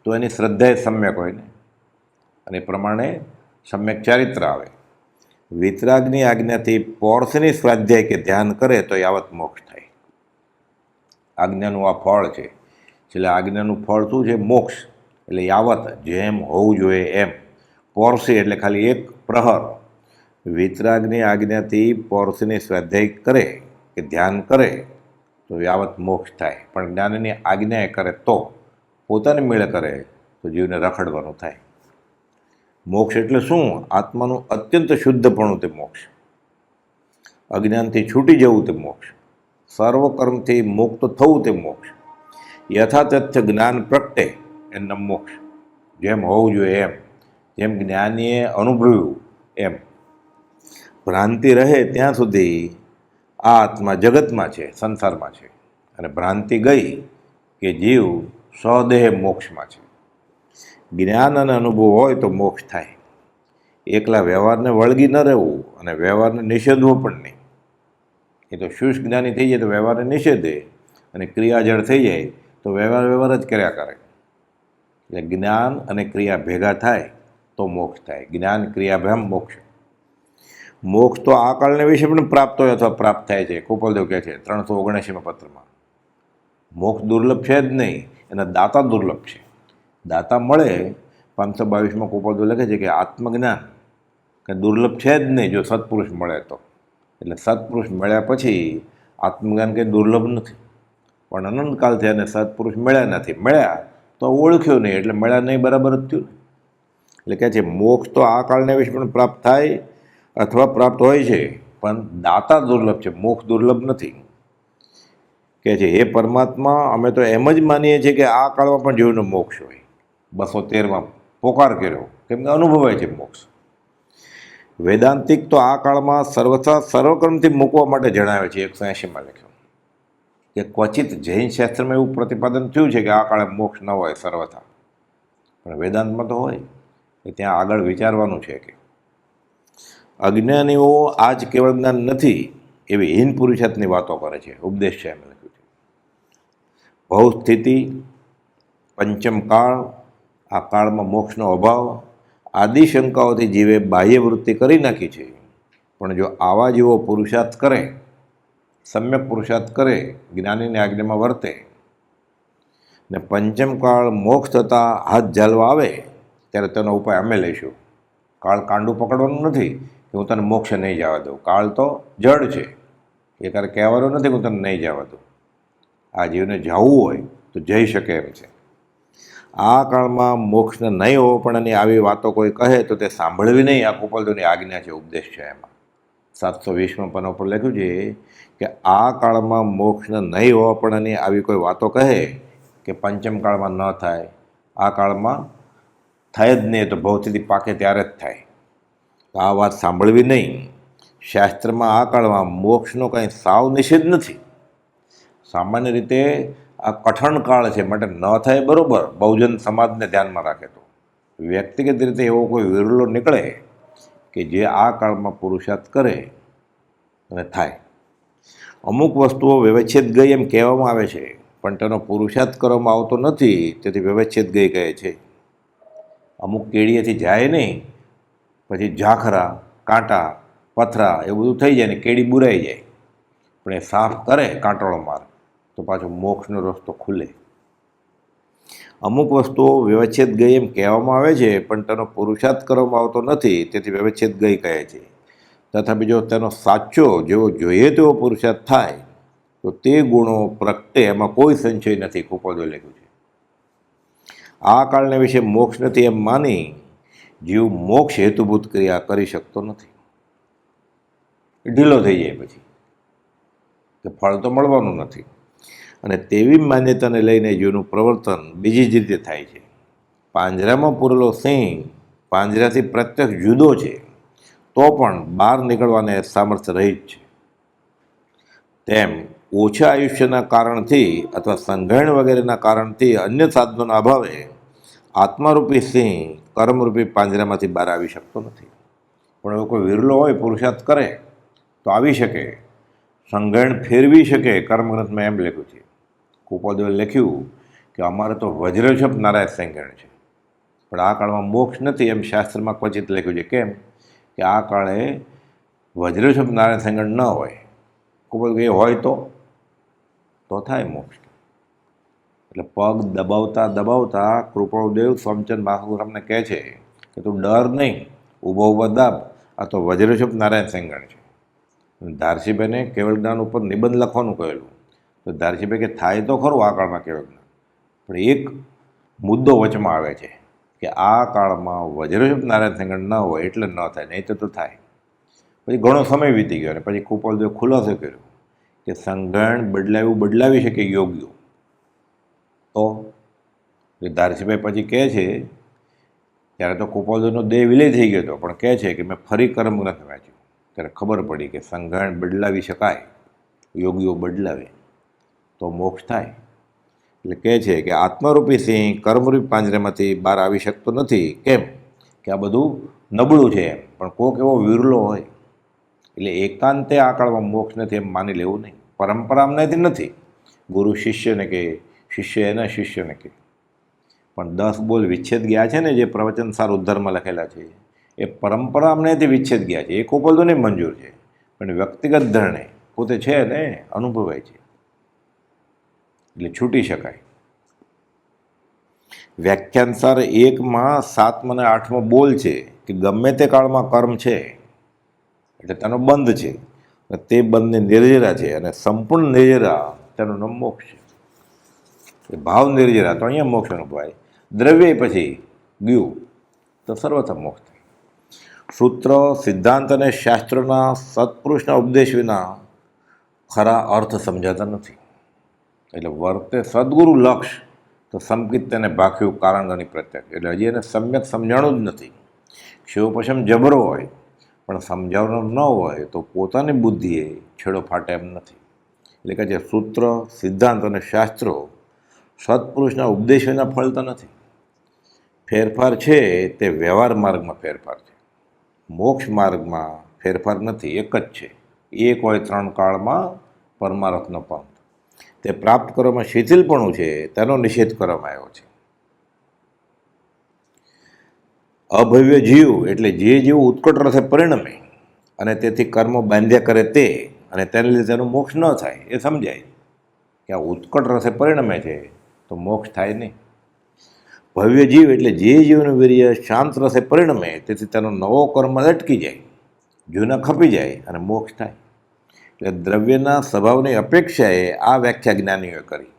તો એની શ્રદ્ધા એ સમ્યક હોય ને, અને એ પ્રમાણે સમ્યક ચારિત્ર આવે. વિતરાગની આજ્ઞાથી પોર્સની સ્વાધ્યાય કે ધ્યાન કરે તો યાવત મોક્ષ થાય. આજ્ઞાનું આ ફળ છે. એટલે આજ્ઞાનું ફળ શું છે? મોક્ષ. એટલે યાવત, જેમ હોવું જોઈએ એમ. પોર્સી એટલે ખાલી એક પ્રહર. વિતરાગની આજ્ઞાથી પોર્સની સ્વાધ્યાય કરે કે ધ્યાન કરે તો યાવત મોક્ષ થાય. પણ જ્ઞાનની આજ્ઞાએ કરે તો, પોતાની મેળે કરે તો જીવને રખડવાનું થાય. મોક્ષ એટલે શું? આત્માનું અત્યંત શુદ્ધપણું તે મોક્ષ. અજ્ઞાનથી છૂટી જવું તે મોક્ષ. સર્વકર્મથી મુક્ત થવું તે મોક્ષ. યથાતથ્ય જ્ઞાન પ્રગટે એમના મોક્ષ. જેમ હોવું જોઈએ એમ, જેમ જ્ઞાનીએ અનુભવ્યું એમ. ભ્રાંતિ રહે ત્યાં સુધી આ આત્મા જગતમાં છે, સંસારમાં છે, અને ભ્રાંતિ ગઈ કે જીવ સ્વદેહ મોક્ષમાં છે. જ્ઞાન અને અનુભવ હોય તો મોક્ષ થાય. એકલા વ્યવહારને વળગી ન રહેવું અને વ્યવહારને નિષેધવો પણ નહીં. એ તો શુષ્ક જ્ઞાની થઈ જાય તો વ્યવહારને નિષેધે, અને ક્રિયાજળ થઈ જાય તો વ્યવહાર જ કર્યા કરે. એટલે જ્ઞાન અને ક્રિયા ભેગા થાય તો મોક્ષ થાય. જ્ઞાન ક્રિયાભેમ મોક્ષ. મોક્ષ તો આ કાળને વિશે પણ પ્રાપ્ત હોય અથવા પ્રાપ્ત થાય છે. કુપલદેવ કહે છે 379માં પત્રમાં, મોક્ષ દુર્લભ છે જ નહીં, એના દાતા દુર્લભ છે. દાતા મળે 522માં કુપલદેવ લખે છે કે આત્મજ્ઞાન કે દુર્લભ છે જ નહીં જો સત્પુરુષ મળે તો. એટલે સત્પુરુષ મળ્યા પછી આત્મજ્ઞાન કંઈ દુર્લભ નથી. પણ અનંતકાલથી એને સત્પુરુષ મળ્યા નથી. મળ્યા તો ઓળખ્યો નહીં, એટલે મળ્યા નહીં બરાબર જ થયું. એટલે કહે છે મોક્ષ તો આ કાળને વિશે પણ પ્રાપ્ત થાય અથવા પ્રાપ્ત હોય છે, પણ દાતા દુર્લભ છે, મોક્ષ દુર્લભ નથી. કહે છે હે પરમાત્મા, અમે તો એમ જ માનીએ છીએ કે આ કાળમાં પણ જીવનો મોક્ષ હોય. 213માં પોકાર કર્યો, કેમ કે અનુભવાય છે મોક્ષ. વેદાંતિક તો આ કાળમાં સર્વથા સર્વકર્મથી મૂકવા માટે જણાવે છે. 180માં લખ્યું કે ક્વચિત જૈન શાસ્ત્રમાં એવું પ્રતિપાદન થયું છે કે આ કાળે મોક્ષ ન હોય સર્વથા, પણ વેદાંતમાં તો હોય. કે ત્યાં આગળ વિચારવાનું છે કે અજ્ઞાનીઓ આજ કેવળ જ્ઞાન નથી એવી હીન પુરુષાર્થની વાતો કરે છે. ઉપદેશ છે એમ લખ્યું છે. ભવ સ્થિતિ, પંચમ કાળ, આ કાળમાં મોક્ષનો અભાવ આદિ શંકાઓથી જીવે બાહ્ય વૃત્તિ કરી નાખી છે. પણ જો આવા જેવો પુરુષાર્થ કરે, સમ્યક પુરુષાર્થ કરે, જ્ઞાનીની આજ્ઞામાં વર્તે ને પંચમ કાળ મોક્ષ થતાં હાથ ઝાલવા આવે ત્યારે તેનો ઉપાય અમે લઈશું. કાળ કાંડું પકડવાનું નથી કે હું તને મોક્ષે નહીં જવા દઉં. કાળ તો જડ છે, એ તારે કહેવાનું નથી કે હું તને નહીં જવા દઉં. આ જીવને જવું હોય તો જઈ શકે એમ છે. આ કાળમાં મોક્ષને નહીં હોવો પણ એની આવી વાતો કોઈ કહે તો તે સાંભળવી નહીં. આ કુપલદેવની આજ્ઞા છે, ઉપદેશ છે. એમાં 720માં પન્ના ઉપર લખ્યું છે કે આ કાળમાં મોક્ષને નહીં હોવા પણ એની આવી કોઈ વાતો કહે કે પંચમ કાળમાં ન થાય, આ કાળમાં થાય જ નહીં, તો ભૌતિક પાકે ત્યારે જ થાય. આ વાત સાંભળવી નહીં. શાસ્ત્રમાં આ કાળમાં મોક્ષનો કંઈ સાવ નિષેધ નથી. સામાન્ય રીતે આ કઠણ કાળ છે માટે ન થાય બરાબર, બહુજન સમાજને ધ્યાનમાં રાખે તો. વ્યક્તિગત રીતે એવો કોઈ વિરલો નીકળે કે જે આ કાળમાં પુરુષાર્થ કરે અને થાય. અમુક વસ્તુઓ વ્યવચ્છેદ ગઈ એમ કહેવામાં આવે છે, પણ તેનો પુરુષાર્થ કરવામાં આવતો નથી, તેથી વ્યવચ્છેદ ગઈ કહે છે. અમુક કેડીએથી જાય નહીં, પછી ઝાખરા, કાંટા, પથરા એ બધું થઈ જાય ને કેડી બુરાઈ જાય, પણ એ સાફ કરે કાંટોળો માર તો પાછો મોક્ષનો રસ્તો ખુલે. અમુક વસ્તુઓ વ્યવચ્છેદ ગઈ એમ કહેવામાં આવે છે, પણ તેનો પુરુષાર્થ કરવામાં આવતો નથી, તેથી વ્યવચ્છેદ ગઈ કહે છે. તથાપી જો તેનો સાચો જેવો જોઈએ તેવો પુરુષાર્થ થાય તો તે ગુણો પ્રગટે, એમાં કોઈ સંશય નથી. કુપોદે લખ્યું છે. આ કાળને વિશે મોક્ષ નથી એમ માની જીવ મોક્ષ હેતુભૂત ક્રિયા કરી શકતો નથી. ઢીલો થઈ જાય પછી કે ફળ તો મળવાનું નથી. અને તેવી માન્યતાને લઈને જીવનું પ્રવર્તન બીજી જ રીતે થાય છે. પાંજરામાં પૂરેલો સિંહ પાંજરાથી પ્રત્યક્ષ જુદો છે, તો પણ બહાર નીકળવાને સામર્થ્ય રહિત છે. તેમ ઓછા આયુષ્યના કારણથી અથવા સંઘર્ષ વગેરેના કારણથી અન્ય સાધનોના અભાવે આત્મારૂપી સિંહ કર્મરૂપી પાંજરામાંથી બહાર આવી શકતો નથી. પણ એવો કોઈ વિરલો હોય, પુરુષાર્થ કરે તો આવી શકે, સંઘર્ષ ફેરવી શકે. કર્મગ્રંથમાં એમ લખ્યું છે. કુપોદે લખ્યું કે અમારે તો વજ્રછપ નારાયણ સંઘર્ષ છે, પણ આ કાળમાં મોક્ષ નથી એમ શાસ્ત્રમાં ક્વચિત લખ્યું છે. કેમ કે આ કાળે વજ્રછપ નારાયણ સંઘર્ષ ન હોય. કુપોદે એ હોય તો થાય મોક્ષ. એટલે પગ દબાવતા દબાવતા કૃપાળુદેવ સ્વામીચંદ મહારાજને કહે છે કે તું ડર નહીં, ઊભો ઊભો દાબ, આ તો વજ્રછપ નારાયણ સંઘર્ષ છે. ધારસીભાઈને કેવળ જ્ઞાન ઉપર નિબંધ લખવાનું કહેલું, તો ધારસીભાઈ કે થાય તો ખરું આ કાળમાં કેવળ જ્ઞાન, પણ એક મુદ્દો વચમાં આવે છે કે આ કાળમાં વજ્રછપ નારાયણ સંઘર્ષ ન હોય એટલે ન થાય, નહીં તો થાય. પછી ઘણો સમય વીતી ગયો અને પછી કુપોદે ખુલાસો કર્યો કે સંઘર્ષ બદલાવી શકે યોગીઓ. તો ધારસીભાઈ પછી કહે છે, ત્યારે તો કુપોદેનો દેહ વિલય થઈ ગયો હતો, પણ કહે છે કે મેં ફરી કર્મગ્રંથ વાંચ્યું ત્યારે ખબર પડી કે સંઘર્ષ બદલાવી શકાય, યોગીઓ બદલાવે તો મોક્ષ થાય. એટલે કહે છે કે આત્મારૂપી સિંહ કર્મરૂપી પાંજરામાંથી બહાર આવી શકતો નથી. કેમ કે આ બધું નબળું છે એમ, પણ કોક એવો વિરલો હોય. એટલે એકાંતે આ કાળમાં મોક્ષ નથી એમ માની લેવું નહીં. પરંપરામાંથી નથી, ગુરુ શિષ્યને કહે, શિષ્ય એના શિષ્યને કહે. પણ 10 બોલ વિચ્છેદ ગયા છે ને, જે પ્રવચન સાર ઉદ્ધારમાં લખેલા છે, એ પરંપરા અમનેથી વિચ્છેદ ગયા છે. એ કુપોદને મંજૂર છે, પણ વ્યક્તિગત ધરણે પોતે છે ને અનુભવાય છે, એટલે છૂટી શકાય. વ્યાખ્યાન સાર 1માં 7મા અને 8મો બોલ છે કે ગમે તે કાળમાં કર્મ છે એટલે તેનો બંધ છે, તે બંધને નિર્જરા છે, અને સંપૂર્ણ નિર્જરા તેનો નામ મોક્ષ છે. ભાવ નિર્જરા તો અહીંયા મોક્ષ અનુભવાય. દ્રવ્ય પછી ગયું તો સર્વથા મોક્ષ થાય. સૂત્ર, સિદ્ધાંત અને શાસ્ત્રોના સત્પુરુષના ઉપદેશ વિના ખરા અર્થ સમજાતા નથી. એટલે વર્તે સદગુરુ લક્ષ તો સંકિત તેને ભાખ્યું કારણ ગણી પ્રત્યક્ષ. એટલે હજી એને સમ્યક સમજાણું જ નથી. શિવપશમ જબરો હોય પણ સમજાવવાનો ન હોય તો પોતાની બુદ્ધિએ છેડો ફાટે એમ નથી. એટલે કે જે સૂત્ર, સિદ્ધાંત અને શાસ્ત્રો સત્પુરુષના ઉપદેશ વિના ફળતા નથી. ફેરફાર છે તે વ્યવહાર માર્ગમાં ફેરફાર છે, મોક્ષ માર્ગમાં ફેરફાર નથી. એક જ છે, એક હોય 3 કાળમાં પરમાર્થનો પંથ. તે પ્રાપ્ત કરવામાં શિથિલપણું છે, તેનો નિષેધ કરવામાં આવ્યો છે. અભવ્ય જીવ એટલે જે જીવ ઉત્કટ રસે પરિણમે અને તેથી કર્મો બાંધ્યા કરે તે, અને તેને લીધે તેનું મોક્ષ ન થાય એ સમજાય કે આ ઉત્કટ રસે પરિણમે છે તો મોક્ષ થાય નહીં. ભવ્ય જીવ એટલે જે જીવનું વીર્ય શાંત રસે પરિણમે, તેથી તેનો નવો કર્મ અટકી જાય, જૂના ખપી જાય અને મોક્ષ થાય. એટલે દ્રવ્યના સ્વભાવની અપેક્ષાએ આ વ્યાખ્યા જ્ઞાનીઓએ કરી.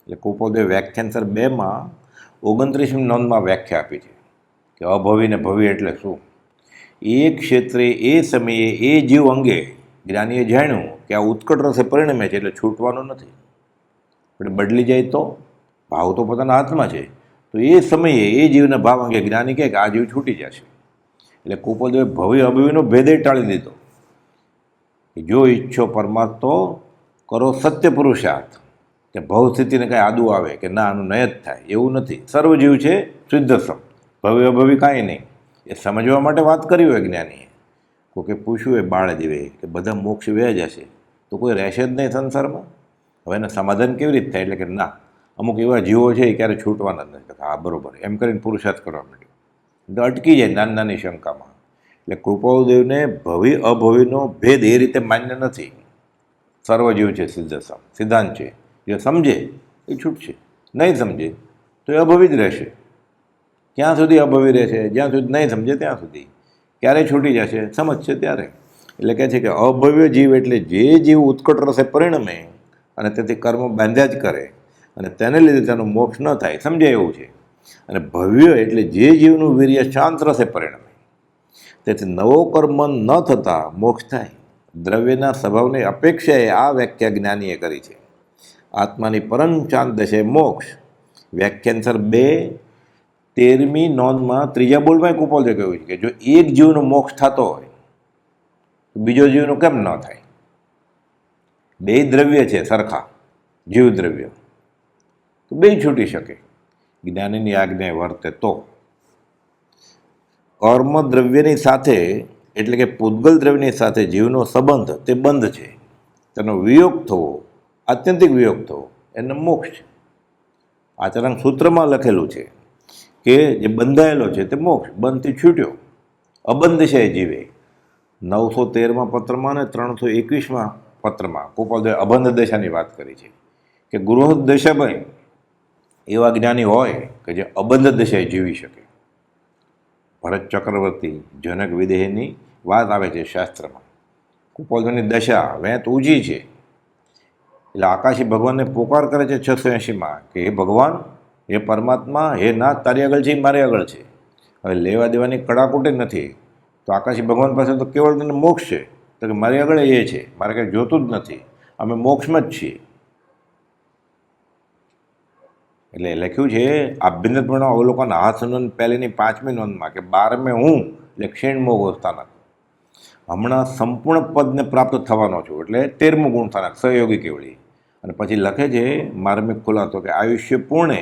એટલે કુપોદે વ્યાખ્યાન સર 2માં 29મી નોંધમાં વ્યાખ્યા આપી છે કે અભવી ને ભવ્ય એટલે શું. એ ક્ષેત્રે એ સમયે એ જીવ અંગે જ્ઞાનીએ જાણ્યું કે આ ઉત્કટ રસે પરિણમે છે એટલે છૂટવાનું નથી. પણ બદલી જાય તો ભાવ તો પોતાના હાથમાં છે, તો એ સમયે એ જીવના ભાવ અંગે જ્ઞાની કહે કે આ જીવ છૂટી જશે. એટલે કુપોદે ભવ્ય અભવ્યનો ભેદે ટાળી દીધો. જો ઈચ્છો પરમાર્થ તો કરો સત્ય પુરુષાર્થ, કે ભવસ્થિતિને કાંઈ આદુ આવે કે ના આનું નય જ થાય એવું નથી. સર્વ જીવ છે શુદ્ધ સમ, ભવ્ય અભવ્ય કાંઈ નહીં. એ સમજવા માટે વાત કરી હોય જ્ઞાનીએ. કોકે પૂછ્યું હોય બાળ જીવે કે બધા મોક્ષ વ્યા જશે તો કોઈ રહેશે જ નહીં સંસારમાં, હવે એના સમાધાન કેવી રીતે થાય? એટલે કે ના, અમુક એવા જીવો છે એ ક્યારે છૂટવાના જ નથી. હા બરાબર, એમ કરીને પુરુષાર્થ કરવા માંડ્યો તો અટકી જાય નાની નાની શંકામાં. એટલે કૃપાળુદેવને ભવિ અભવિનો ભેદ એ રીતે માન્ય નથી. સર્વજીવ છે સિદ્ધાંત છે, જે સમજે એ છૂટશે, નહીં સમજે તો એ અભવિ જ રહેશે. ક્યાં સુધી અભવિ રહેશે? જ્યાં સુધી નહીં સમજે ત્યાં સુધી. ક્યારે છૂટી જશે? સમજશે ત્યારે. એટલે કહે છે કે અભવ્ય જીવ એટલે જે જીવ ઉત્કટ રસે પરિણમે અને તેથી કર્મ બાંધ્યા જ કરે અને તેને લીધે તેનો મોક્ષ ન થાય, સમજાય એવું છે. અને ભવ્ય એટલે જે જીવનું વીર્ય શાંત રસે પરિણમે, તેથી નવો કર્મ ન થતાં મોક્ષ થાય. દ્રવ્યના સ્વભાવની અપેક્ષાએ આ વ્યાખ્યા જ્ઞાનીએ કરી છે. આત્માની પરમ શાંત દશે મોક્ષ. વ્યાખ્યાનસર 2:13મી નોંધમાં ત્રીજા બોલમાં કુપોલે કહ્યું છે કે જો એક જીવનો મોક્ષ થતો હોય તો બીજો જીવનો કેમ ન થાય? બે દ્રવ્ય છે સરખા, જીવ દ્રવ્ય, તો બે છૂટી શકે જ્ઞાનીની આજ્ઞાએ વર્તે તો. કર્મ દ્રવ્યની સાથે એટલે કે પૂતગલ દ્રવ્યની સાથે જીવનો સંબંધ તે બંધ છે. તેનો વિયોગ થવો, આત્યંતિક વિયોગ થવો એને મોક્ષ છે. આચરણ સૂત્રમાં લખેલું છે કે જે બંધાયેલો છે તે મોક્ષ, બંધથી છૂટ્યો. અબંધ છે જીવે 913માં પત્રમાં અને 321માં પત્રમાં કુપાલદેવે અબંધ દશાની વાત કરી છે કે ગૃહસ્થ દશામાં એવા જ્ઞાની હોય કે જે અબંધ દશાએ જીવી શકે. ભરત ચક્રવર્તી જનક વિદેહની વાત આવે છે શાસ્ત્રમાં. કુપોલદેવની દશા વેત ઊંચી છે એટલે આકાશી ભગવાનને પોકાર કરે છે 680માં કે હે ભગવાન, હે પરમાત્મા, હે નાથ, તારી આગળ છે મારી આગળ છે, હવે લેવા દેવાની કડાકૂટી નથી. તો આકાશી ભગવાન પાસે તો કેવળ તને મોક્ષ છે, તો કે મારી આગળ એ છે, મારે કંઈ જોતું જ નથી, અમે મોક્ષમાં જ છીએ. એટલે લખ્યું છે આભ્યંતરપૂર્ણ અવલોકન હાથ નોંધ પહેલીની 5મી નોંધમાં કે 12મે હું એટલે ક્ષીણ મોગ સ્થાનક, હમણાં સંપૂર્ણ પદને પ્રાપ્ત થવાનો છું એટલે 13મું ગુણ સ્થાનક સહયોગી કેવળી. અને પછી લખે છે માર્મિક ખુલાસો કે આયુષ્ય પૂર્ણે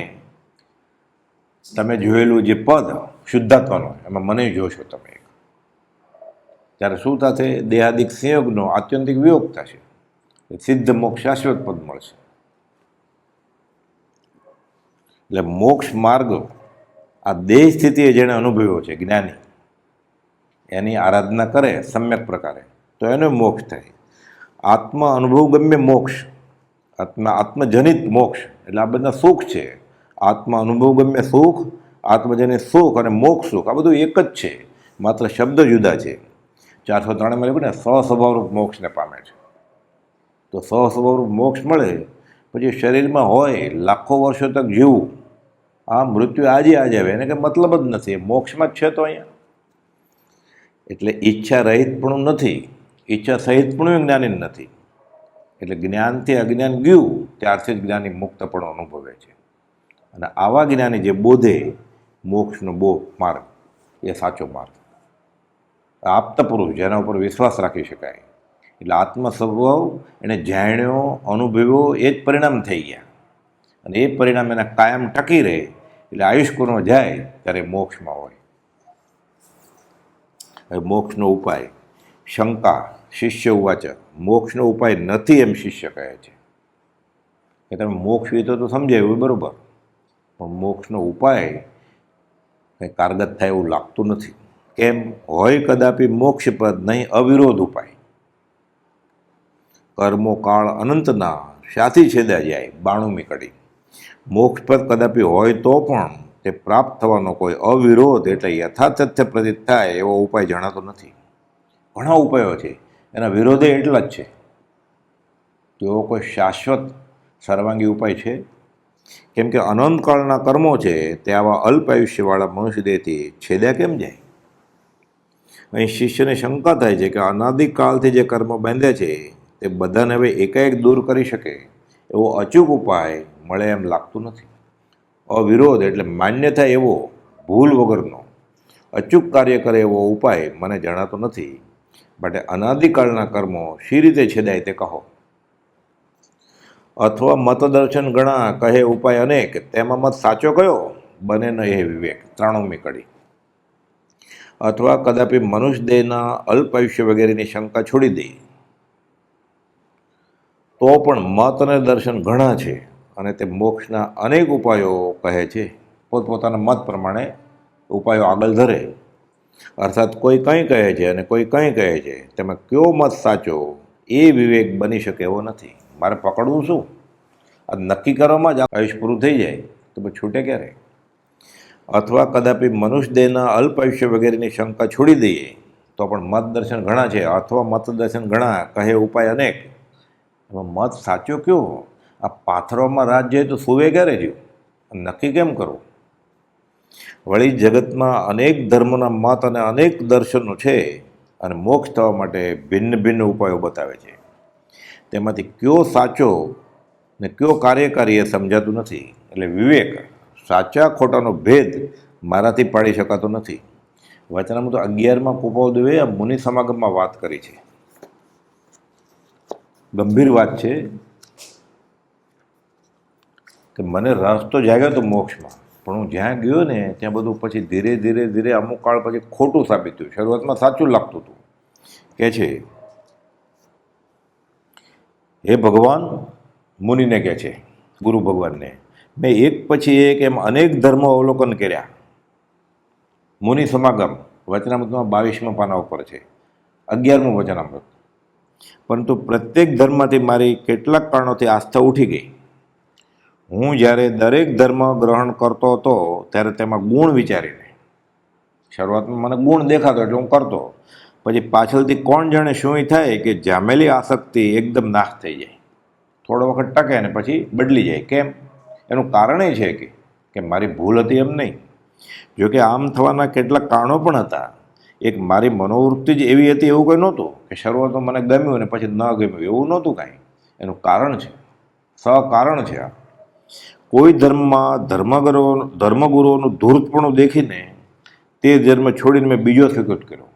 તમે જોયેલું જે પદ શુદ્ધાત્માનો એમાં મને જોશો તમે. ત્યારે શું થશે? દેહાદિક સંયોગનો આત્યંતિક વિયોગ થશે, સિદ્ધ મોક્ષ શાશ્વત પદ મળશે. એટલે મોક્ષ માર્ગ આ દેહ સ્થિતિએ જેણે અનુભવ્યો છે જ્ઞાની, એની આરાધના કરે સમ્યક પ્રકારે તો એને મોક્ષ થાય. આત્મ અનુભવ ગમ્ય મોક્ષ, આત્મજનિત મોક્ષ એટલે આ બધા સુખ છે. આત્મ અનુભવ ગમ્ય સુખ, આત્મજનિત સુખ અને મોક્ષ સુખ આ બધું એક જ છે, માત્ર શબ્દ જુદા છે. 403માં લખ્યું ને સહસ્વભાવરૂપ મોક્ષને પામે છે. તો સહસ્વભાવરૂપ મોક્ષ મળે પછી શરીરમાં હોય લાખો વર્ષો તક જીવવું, આ મૃત્યુ આજે આવે એને કંઈ મતલબ જ નથી, મોક્ષમાં જ છે. તો અહીંયા એટલે ઈચ્છા રહિત પણ નથી, ઈચ્છા સહિત પણ જ્ઞાની નથી. એટલે જ્ઞાનથી અજ્ઞાન ગયું ત્યારથી જ જ્ઞાની મુક્તપણો અનુભવે છે. અને આવા જ્ઞાની જે બોધે મોક્ષનો માર્ગ એ સાચો માર્ગ, આપ્ત પુરુષ જેના ઉપર વિશ્વાસ રાખી શકાય. એટલે આત્મ સ્વભાવ એને જાણ્યો, અનુભવ્યો એ જ પરિણામ થઈ ગયા. અને એ પરિણામ એના કાયમ ટકી રહે એટલે આયુષ્યપૂર્ણ જાય ત્યારે મોક્ષમાં હોય. હવે મોક્ષનો ઉપાય. શંકા શિષ્ય ઉવાચ, મોક્ષનો ઉપાય નથી એમ શિષ્ય કહે છે. કે તમે મોક્ષ વિશે તો સમજાયું બરાબર, પણ મોક્ષનો ઉપાય કંઈ કારગત થાય એવું લાગતું નથી. કેમ? હોય કદાપી મોક્ષપદ નહીં અવિરોધ ઉપાય. કર્મો કાળ અનંતના સાથી છેદા જાય 92મી કડી. મોક્ષપદ કદાપી હોય તો પણ તે પ્રાપ્ત થવાનો કોઈ અવિરોધ એટલે યથાતથ્ય પ્રતીત થાય એવો ઉપાય જણાતો નથી. ઘણા ઉપાયો છે, એના વિરોધે એટલા જ છે. તેવો કોઈ શાશ્વત સર્વાંગી ઉપાય છે? કેમ કે અનંતકાળના કર્મો છે તે આવા અલ્પ આયુષ્યવાળા મનુષ્ય દેહથી છેદ્યા કેમ જાય? અહીં શિષ્યને શંકા થાય છે કે અનાદિકાળથી જે કર્મ બાંધ્યા છે તે બધાને હવે એકાએક દૂર કરી શકે એવો અચૂક ઉપાય મળે એમ લાગતું નથી. અવિરોધ એટલે માન્ય થાય એવો, ભૂલ વગરનો, અચૂક કાર્ય કરે એવો ઉપાય મને જણાતો નથી. માટે અનાદિકાળના કર્મો શી રીતે છેદાય તે કહો. અથવા મતદર્શન ઘણા કહે ઉપાય અનેક, તેમાં મત સાચો કયો? બને ન એ વિવેક 93મી કડી. અથવા કદાપી મનુષ્ય દેહના અલ્પાયુષ્ય વગેરેની શંકા છોડી દે તો પણ મત અને દર્શન ઘણા છે અને તે મોક્ષના અનેક ઉપાયો કહે છે. પોતપોતાના મત પ્રમાણે ઉપાયો આગળ ધરે. અર્થાત કોઈ કંઈ કહે છે અને કોઈ કંઈ કહે છે, તેમાં કયો મત સાચો એ વિવેક બની શકે એવો નથી. મારે પકડવું શું? આ નક્કી કરવામાં જ આયુષ્ય પૂરું થઈ જાય તો પછી છૂટે ક્યારે? અથવા કદાપી મનુષ્ય દેહના અલ્પાયુષ્ય વગેરેની શંકા છોડી દઈએ તો પણ મત દર્શન ઘણા છે, અથવા મત દર્શન ઘણા કહે ઉપાય અનેક. એમાં મત સાચો કયો? આ પાથરોમાં રાત જાય તો સુવે ક્યારે જ્યું? નક્કી કેમ કરવું? વળી જગતમાં અનેક ધર્મોના મત અને અનેક દર્શનો છે, અને મોક્ષ થવા માટે ભિન્ન ભિન્ન ઉપાયો બતાવે છે. તેમાંથી કયો સાચો ને કયો કાર્યકારી એ સમજાતું નથી. એટલે વિવેક, સાચા ખોટાનો ભેદ મારાથી પાડી શકાતો નથી. વચનામૃત 11માં કૃપાળુદેવે આ મુનિ સમાગમમાં વાત કરી છે. ગંભીર વાત છે કે મને રસ તો જાગ્યો હતો મોક્ષમાં, પણ હું જ્યાં ગયો ને ત્યાં બધું પછી ધીરે ધીરે ધીરે અમુક કાળ પછી ખોટું સાબિત થયું. શરૂઆતમાં સાચું લાગતું હતું. કે છે, હે ભગવાન, મુનિને કહે છે, ગુરુ ભગવાનને, મેં એક પછી એક એમ અનેક ધર્મો અવલોકન કર્યા. મુનિ સમાગમ વચનામૃતમાં 22મા પાના ઉપર છે, 11મું વચનામૃત. પરંતુ પ્રત્યેક ધર્મમાંથી મારી કેટલાક કારણોથી આસ્થા ઉઠી ગઈ. હું જ્યારે દરેક ધર્મ ગ્રહણ કરતો હતો ત્યારે તેમાં ગુણ વિચારીને, શરૂઆતમાં મને ગુણ દેખાતો એટલે હું કરતો, પછી પાછળથી કોણ જાણે શું થાય કે જામેલી આસક્તિ એકદમ નાશ થઈ જાય. થોડો વખત ટકે ને પછી બદલી જાય. કેમ? એનું કારણ એ છે કે મારી ભૂલ હતી એમ નહીં. જોકે આમ થવાના કેટલાક કારણો પણ હતા. એક મારી મનોવૃત્તિ જ એવી હતી એવું કંઈ નહોતું કે શરૂઆતમાં મને ગમ્યું અને પછી ન ગમ્યું, એવું નહોતું કાંઈ. એનું કારણ છે, સકારણ છે. આ કોઈ ધર્મમાં ધર્મગુરુઓનું ધૂર્તપણું દેખીને તે ધર્મ છોડીને મેં બીજો સ્વીકૃત કર્યો.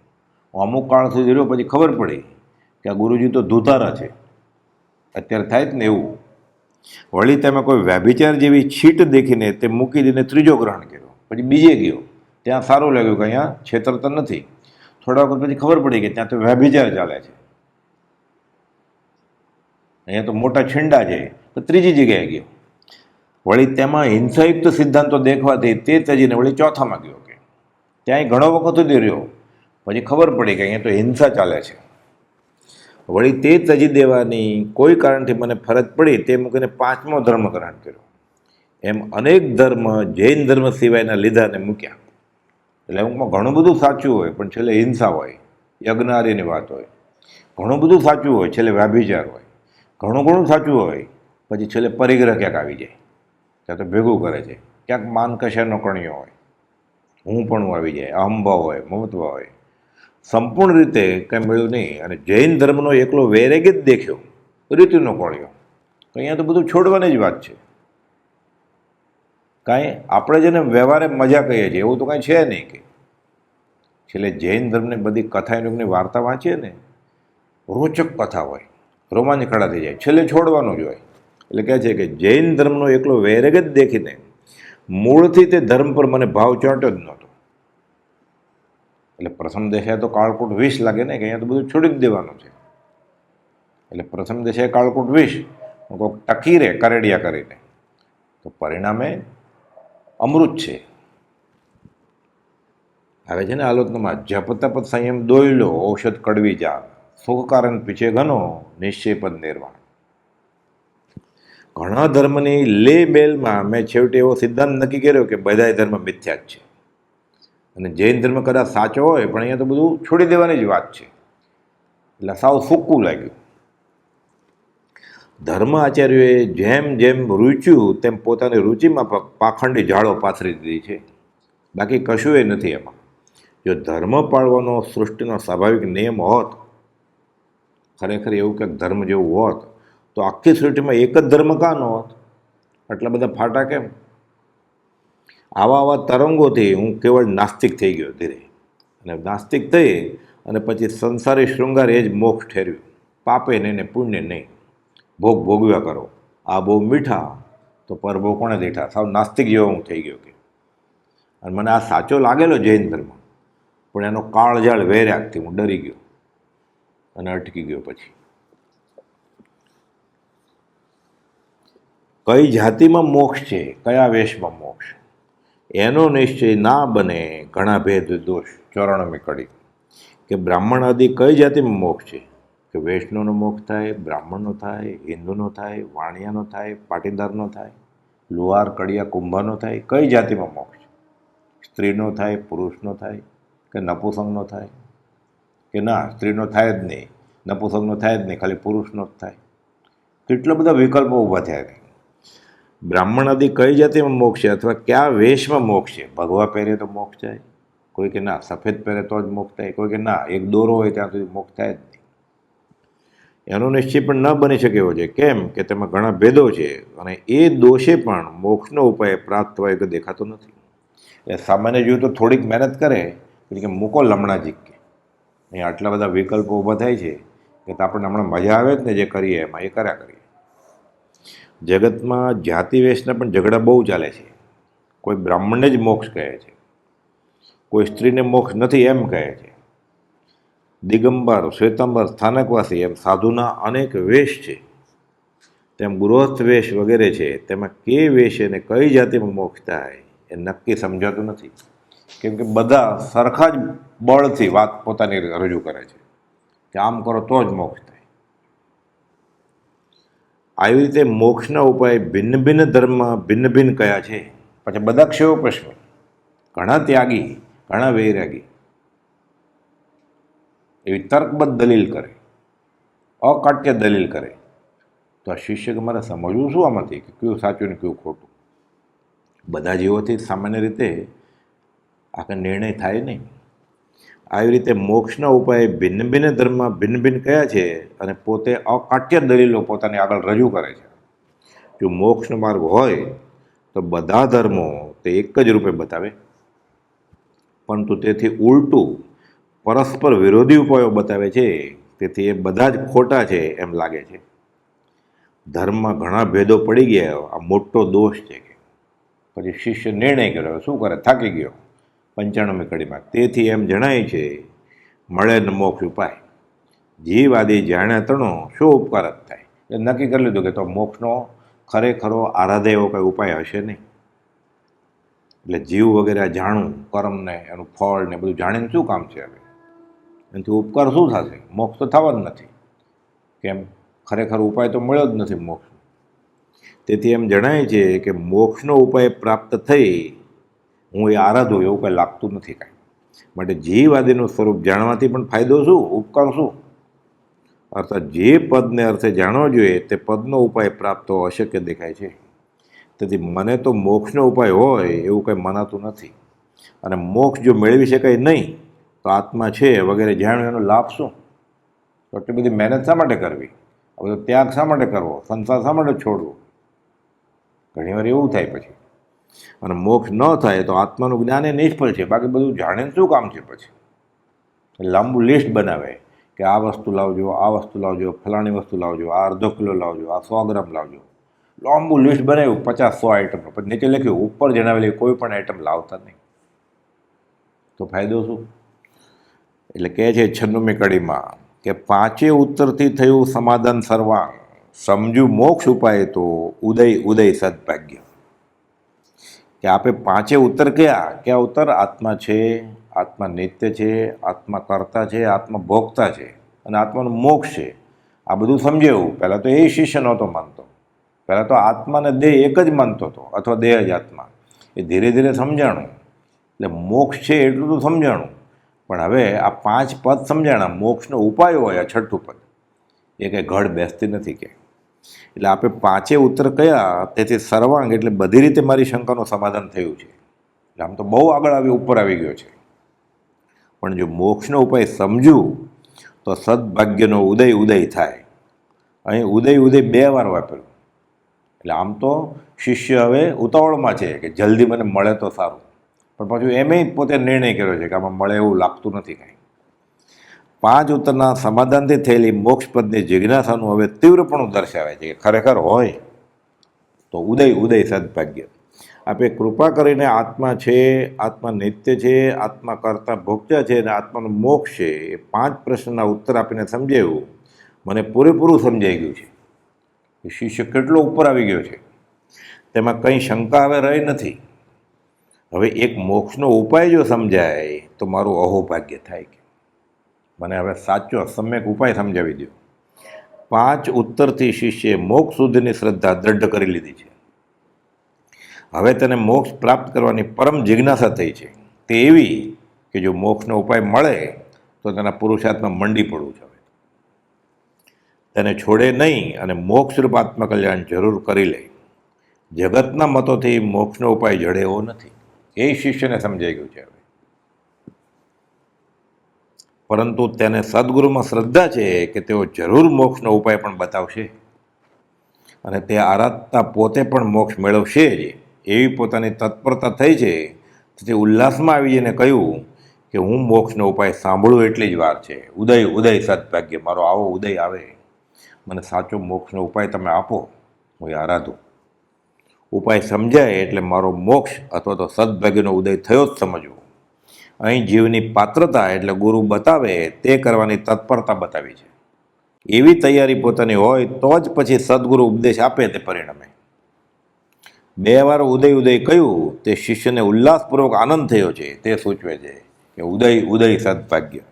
અમુક કાળ સુધી રહ્યો, પછી ખબર પડી કે આ ગુરુજી તો ધૂતારા છે. અત્યારે થાય જ ને એવું. વળી તેમાં કોઈ વ્યભિચાર જેવી છીટ દેખીને તે મૂકી દઈને ત્રીજો ગ્રહણ કર્યો. પછી બીજે ગયો, ત્યાં સારું લાગ્યું કે અહીંયા છેતરતા નથી. થોડા વખત પછી ખબર પડી કે ત્યાં તો વ્યભિચાર ચાલે છે, અહીંયા તો મોટા છીંડા છે. તો ત્રીજી જગ્યાએ ગયો. વળી તેમાં હિંસાયુક્ત સિદ્ધાંતો દેખવાથી તે ત્યજીને વળી ચોથામાં ગયો. કે ત્યાં ઘણો વખત સુધી રહ્યો, પછી ખબર પડી કે અહીંયા તો હિંસા ચાલે છે. વળી તે ત્યજી દેવાની કોઈ કારણથી મને ફરજ પડી, તે મૂકીને 5મો ધર્મ ગ્રહણ કર્યો. એમ અનેક ધર્મ જૈન ધર્મ સિવાયના લીધાને મૂક્યા. એટલે અમુકમાં ઘણું બધું સાચું હોય, પણ છેલ્લે હિંસા હોય, યજ્ઞારીની વાત હોય. ઘણું બધું સાચું હોય, છેલ્લે વ્યાભિચાર હોય. ઘણું ઘણું સાચું હોય, પછી છેલ્લે પરિગ્રહ ક્યાંક આવી જાય. ત્યાં તો ભેગું કરે છે. ક્યાંક માન કશાનો કણિયો હોય, હું પણ આવી જાય, અહંભાવ હોય, મમત્વ હોય. સંપૂર્ણ રીતે કંઈ મળ્યું નહીં. અને જૈન ધર્મનો એકલો વૈરાગ્ય જ દેખ્યો, રીતિનો કોળ્યો. તો અહીંયા તો બધું છોડવાની જ વાત છે. કાંઈ આપણે જેને વ્યવહારે મજા કહીએ છીએ એવું તો કાંઈ છે નહીં. કે છેલ્લે જૈન ધર્મની બધી કથાની વાર્તા વાંચીએ ને, રોચક કથા હોય, રોમાંચ ખડા થઈ જાય. છેલ્લે છોડવાનું જ હોય. એટલે કહે છે કે જૈન ધર્મનો એકલો વૈરાગ્ય જ દેખીને મૂળથી તે ધર્મ પર મને ભાવ ચોંટ્યો જ નહોતો. એટલે પ્રથમ દેખાય તો કાળકૂટ વિષ લાગે ને, કે અહીંયા તો બધું છોડી જ દેવાનું છે. એટલે પ્રથમ દેખાય કાળકૂટ વિષ, કોઈક ટકી રહે કરેડિયા કરીને, તો પરિણામે અમૃત છે. આવે છે ને આલોચનામાં, જપ તપ સંયમ દોયલો, ઔષધ કડવી જા, સુખ કારણ પીછે ઘનો, નિશ્ચય પદ નિર્વાણ. ઘણા ધર્મની લે બેલમાં મેં છેવટે એવો સિદ્ધાંત નક્કી કર્યો કે બધાય ધર્મ મિથ્યા જ છે. અને જૈન ધર્મ કદાચ સાચો હોય, પણ અહીંયા તો બધું છોડી દેવાની જ વાત છે. એટલે સાવ સૂકું લાગ્યું. ધર્મ આચાર્યોએ જેમ જેમ રૂચ્યું તેમ પોતાની રુચિમાં પાખંડી જાળો પાથરી દીધી છે. બાકી કશું એ નથી એમાં. જો ધર્મ પાળવાનો સૃષ્ટિનો સ્વાભાવિક નિયમ હોત, ખરેખર એવું કંઈક ધર્મ જેવું હોત, તો આખી સૃષ્ટિમાં એક જ ધર્મ કાં ન હોત? આટલા બધા ફાટા કેમ? આવા તરંગોથી હું કેવળ નાસ્તિક થઈ ગયો ધીરે. અને નાસ્તિક થઈ અને પછી સંસારી શૃંગાર એ જ મોક્ષ ઠેર્યું. પાપે નહીં ને પુણ્ય નહીં, ભોગ ભોગવ્યા કરો. આ બહુ મીઠા તો પર બહુ કોણે દેઠા. સાવ નાસ્તિક જેવો હું થઈ ગયો. કે અને મને આ સાચો લાગેલો જૈન ધર્મ, પણ એનો કાળજાળ વૈરાગથી હું ડરી ગયો અને અટકી ગયો. પછી કઈ જાતિમાં મોક્ષ છે, કયા વેશમાં મોક્ષ, એનો નિશ્ચય ના બને. ઘણા ભેદ દોષ 94મી કડી. કે બ્રાહ્મણ આદિ કઈ જાતિમાં મોક્ષ છે? કે વૈષ્ણવનો મોક્ષ થાય, બ્રાહ્મણનો થાય, હિન્દુનો થાય, વાણિયાનો થાય, પાટીદારનો થાય, લુહાર કડિયા કુંભારનો થાય. કઈ જાતિમાં મોક્ષ? સ્ત્રીનો થાય, પુરુષનો થાય, કે નપુસંગનો થાય? કે ના સ્ત્રીનો થાય જ નહીં, નપુંસકનો થાય જ નહીં, ખાલી પુરુષનો જ થાય. કેટલા બધા વિકલ્પો ઊભા થયા છે. બ્રાહ્મણ આદિ કઈ જાતિમાં મોક્ષ છે અથવા કયા વેશમાં મોક્ષ છે? ભગવા પહેરે તો મોક્ષ જાય, કોઈ કે ના સફેદ પહેરે તો જ મોક્ષ થાય, કોઈ કે ના એક દોરો હોય ત્યાં સુધી મોક્ષ થાય જ નહીં. એનો નિશ્ચય પણ ન બની શકે એવો છે. કેમ કે તેમાં ઘણા ભેદો છે અને એ દોષે પણ મોક્ષનો ઉપાય પ્રાપ્ત હોય તો દેખાતો નથી. એટલે સામાન્ય જોયું તો થોડીક મહેનત કરે કે મૂકો લમણાજી કે અહીં આટલા બધા વિકલ્પો ઊભા થાય છે કે આપણને હમણાં મજા આવે જ ને જે કરીએ એમાં એ કર્યા કરીએ. જગતમાં જાતિ વેશના પણ ઝઘડા બહુ ચાલે છે. કોઈ બ્રાહ્મણને જ મોક્ષ કહે છે, કોઈ સ્ત્રીને મોક્ષ નથી એમ કહે છે. દિગંબર, શ્વેતાંબર, સ્થાનકવાસી એમ સાધુના અનેક વેશ છે. તેમ ગૃહસ્થ વેશ વગેરે છે. તેમાં કે વેશ અને કઈ જાતિમાં મોક્ષ થાય એ નક્કી સમજાતું નથી. કેમ કે બધા સરખા જ બળથી વાત પોતાની રજૂ કરે છે કે આમ કરો તો જ મોક્ષ થાય. આવી રીતે મોક્ષના ઉપાય ભિન્ન ભિન્ન ધર્મમાં ભિન્ન ભિન્ન કયા છે. પછી બધા ક્ષેવો પ્રશ્ન, ઘણા ત્યાગી, ઘણા વૈરાગી એવી તર્કબદ્ધ દલીલ કરે, અકાટ્ય દલીલ કરે. તો આ શિષ્ય મારે સમજવું શું આમાંથી કે કયું સાચું ને કયું ખોટું? બધા જીવોથી સામાન્ય રીતે આખો નિર્ણય થાય નહીં. આવી રીતે મોક્ષના ઉપાય ભિન્ન ભિન્ન ધર્મમાં ભિન્ન ભિન્ન કયા છે અને પોતે અકાટ્ય દલીલો પોતાની આગળ રજૂ કરે છે. જો મોક્ષનો માર્ગ હોય તો બધા ધર્મો તે એક જ રૂપે બતાવે, પરંતુ તેથી ઉલટું પરસ્પર વિરોધી ઉપાયો બતાવે છે. તેથી એ બધા જ ખોટા છે એમ લાગે છે. ધર્મમાં ઘણા ભેદો પડી ગયા આ મોટો દોષ છે. પછી શિષ્ય નિર્ણય કર્યો, શું કરે, થાકી ગયો 95મી કડીમાં. તેથી એમ જણાય છે મળે ન મોક્ષ ઉપાય, જીવ આદિ જાણ્યા તણો શું ઉપકાર જ થાય. એ નક્કી કરી લીધું કે તો મોક્ષનો ખરેખરો આરાધે એવો કંઈ ઉપાય હશે નહીં. એટલે જીવ વગેરે જાણવું, કર્મને એનું ફળ ને બધું જાણીને શું કામ છે? હવે એનાથી ઉપકાર શું થશે? મોક્ષ તો થવા જ નથી. કેમ? ખરેખર ઉપાય તો મળ્યો જ નથી મોક્ષ. તેથી એમ જણાય છે કે મોક્ષનો ઉપાય પ્રાપ્ત થઈ હું એ આરાધું એવું કંઈ લાગતું નથી કાંઈ. માટે જીવ આદિનું સ્વરૂપ જાણવાથી પણ ફાયદો શું, ઉપકાર શું? અર્થાત જે પદને અર્થે જાણવો જોઈએ તે પદનો ઉપાય પ્રાપ્ત હોવો અશક્ય દેખાય છે. તેથી મને તો મોક્ષનો ઉપાય હોય એવું કંઈ મનાતું નથી. અને મોક્ષ જો મેળવી શકાય નહીં તો આત્મા છે વગેરે જાણવું એનો લાભ શું? તો એટલી બધી મહેનત શા માટે કરવી? આ બધો ત્યાગ શા માટે કરવો? સંસાર શા માટે છોડવો? ઘણીવાર એવું થાય પછી. અને મોક્ષ ન થાય તો આત્માનું જ્ઞાન એ નિષ્ફળ છે. બાકી બધું જાણીને શું કામ છે? પછી લાંબુ લિસ્ટ બનાવે કે આ વસ્તુ લાવજો, આ વસ્તુ લાવજો, ફલાણી વસ્તુ લાવજો, આ અડધો કિલો લાવજો, આ 100 ગ્રામ લાવજો. લાંબુ લિસ્ટ બનાવ્યું 50-100 આઈટમનો. પછી નીચે લખ્યું ઉપર જણાવેલી કોઈ પણ આઈટમ લાવતા નહીં. તો ફાયદો શું? એટલે કહે છે 96મી કડીમાં કે પાંચે ઉત્તરથી થયું સમાધાન સર્વાંગ, સમજુ મોક્ષ ઉપાય તો ઉદય ઉદય સદભાગ્ય. કે આપે પાંચે ઉત્તર કયા ઉત્તર? આત્મા છે, આત્મા નિત્ય છે, આત્મા કર્તા છે, આત્મા ભોગતા છે અને આત્માનું મોક્ષ છે. આ બધું સમજાવું. પહેલાં તો એ શિષ્ય નહોતો માનતો. પહેલાં તો આત્માને દેહ એક જ માનતો હતો, અથવા દેહ જ આત્મા. એ ધીરે ધીરે સમજાણું. એટલે મોક્ષ છે એટલું તો સમજાણું. પણ હવે આ 5 પદ સમજાણા. મોક્ષનો ઉપાય હોય આ 6ઠું પદ, એ કંઈ ઘડ બેસતી નથી કે. એટલે આપણે પાંચે ઉત્તર કયા તેથી સર્વાંગ એટલે બધી રીતે મારી શંકાનું સમાધાન થયું છે. એટલે આમ તો બહુ આગળ આવી ઉપર આવી ગયો છે. પણ જો મોક્ષનો ઉપાય સમજું તો સદભાગ્યનો ઉદય ઉદય થાય. અહીં ઉદય ઉદય 2 વાર વાપર્યું. એટલે આમ તો શિષ્ય હવે ઉતાવળમાં છે કે જલ્દી મને મળે તો સારું. પણ પાછું એમેય પોતે નિર્ણય કર્યો છે કે આમાં મળે એવું લાગતું નથી કાંઈ. 5 ઉત્તરના સમાધાનથી થયેલી મોક્ષપદની જિજ્ઞાસાનું હવે તીવ્રપણું દર્શાવે છે કે ખરેખર હોય તો ઉદય ઉદય સદભાગ્ય. આપે કૃપા કરીને આત્મા છે, આત્મા નિત્ય છે, આત્મા કરતા ભોગતા છે અને આત્માનો મોક્ષ છે એ 5 પ્રશ્નના ઉત્તર આપીને સમજાવ્યું. મને પૂરેપૂરું સમજાઈ ગયું છે કે શિષ્ય કેટલો ઉપર આવી ગયો છે. તેમાં કંઈ શંકા હવે રહી નથી. હવે એક મોક્ષનો ઉપાય જો સમજાય તો મારું અહોભાગ્ય થાય કે મને હવે સાચો સમ્યક ઉપાય સમજાવી દો. 5 ઉત્તરથી શિષ્યએ મોક્ષ સુધીની શ્રદ્ધા દ્રઢ કરી લીધી છે. હવે તેને મોક્ષ પ્રાપ્ત કરવાની પરમ જિજ્ઞાસા થઈ છે. તે એવી કે જો મોક્ષનો ઉપાય મળે તો તેના પુરુષાર્થમાં મંડી પડવું છે. તેને છોડે નહીં અને મોક્ષરૂપ આત્મકલ્યાણ જરૂર કરી લે. જગતના મતોથી મોક્ષનો ઉપાય જડે એવો નથી, એ શિષ્યને સમજાઈ ગયું છે. હવે પરંતુ તેને સદગુરુમાં શ્રદ્ધા છે કે તેઓ જરૂર મોક્ષનો ઉપાય પણ બતાવશે અને તે આરાધતા પોતે પણ મોક્ષ મેળવશે જ, એવી પોતાની તત્પરતા થઈ છે. તેથી ઉલ્લાસમાં આવી જઈને કહ્યું કે હું મોક્ષનો ઉપાય સાંભળું એટલી જ વાર છે. ઉદય ઉદય સદભાગ્ય, મારો આવો ઉદય આવે, મને સાચો મોક્ષનો ઉપાય તમે આપો, હું એ આરાધું. ઉપાય સમજાય એટલે મારો મોક્ષ અથવા તો સદભાગ્યનો ઉદય થયો જ સમજવો. અહીં જીવની પાત્રતા એટલે ગુરુ બતાવે તે કરવાની તત્પરતા બતાવી છે. એવી તૈયારી પોતાની હોય તો જ પછી સદગુરુ ઉપદેશ આપે તે પરિણમે. 2 વાર ઉદય ઉદય કહ્યું તે શિષ્યને ઉલ્લાસપૂર્વક આનંદ થયો છે તે સૂચવે છે કે ઉદય ઉદય સદભાગ્ય.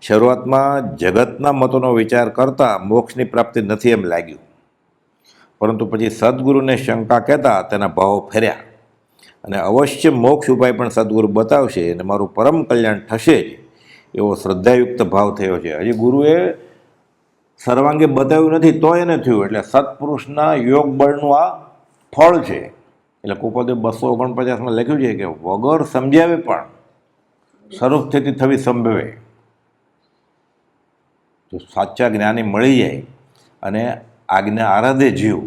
શરૂઆતમાં જગતના મતોનો વિચાર કરતાં મોક્ષની પ્રાપ્તિ નથી એમ લાગ્યું, પરંતુ પછી સદગુરુને શંકા કહેતા તેના ભાવો ફેર્યા અને અવશ્ય મોક્ષ ઉપાય પણ સદગુરુ બતાવશે અને મારું પરમ કલ્યાણ થશે જ એવો શ્રદ્ધાયુક્ત ભાવ થયો છે. હજી ગુરુએ સર્વાંગે બતાવ્યું નથી તો એને થયું, એટલે સત્પુરુષના યોગ બળનું આ ફળ છે. એટલે કુપોદેવ 249માં લખ્યું છે કે વગર સમજાવે પણ સ્વરૂપ સ્થિતિ થવી સંભવે. જો સાચા જ્ઞાની મળી જાય અને આજ્ઞા આરાધે જીવ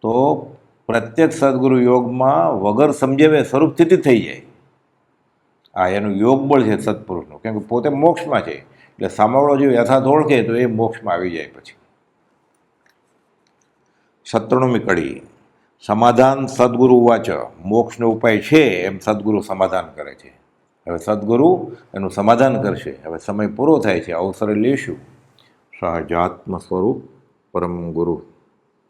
તો પ્રત્યક્ષ સદગુરુ યોગમાં વગર સમજાવે સ્વરૂપ સ્થિતિ થઈ જાય. આ એનું યોગ બળ છે સત્પુરુષનું, કેમ કે પોતે મોક્ષમાં છે એટલે સામાવાળો જો યથાર્થ ઓળખે તો એ મોક્ષમાં આવી જાય. પછી 97મી કડી સમાધાન સદગુરુ વાચ. મોક્ષનો ઉપાય છે એમ સદગુરુ સમાધાન કરે છે. હવે સદગુરુ એનું સમાધાન કરશે. હવે સમય પૂરો થાય છે, અવસરે લેશું. સહજાત્મ સ્વરૂપ પરમ ગુરુ.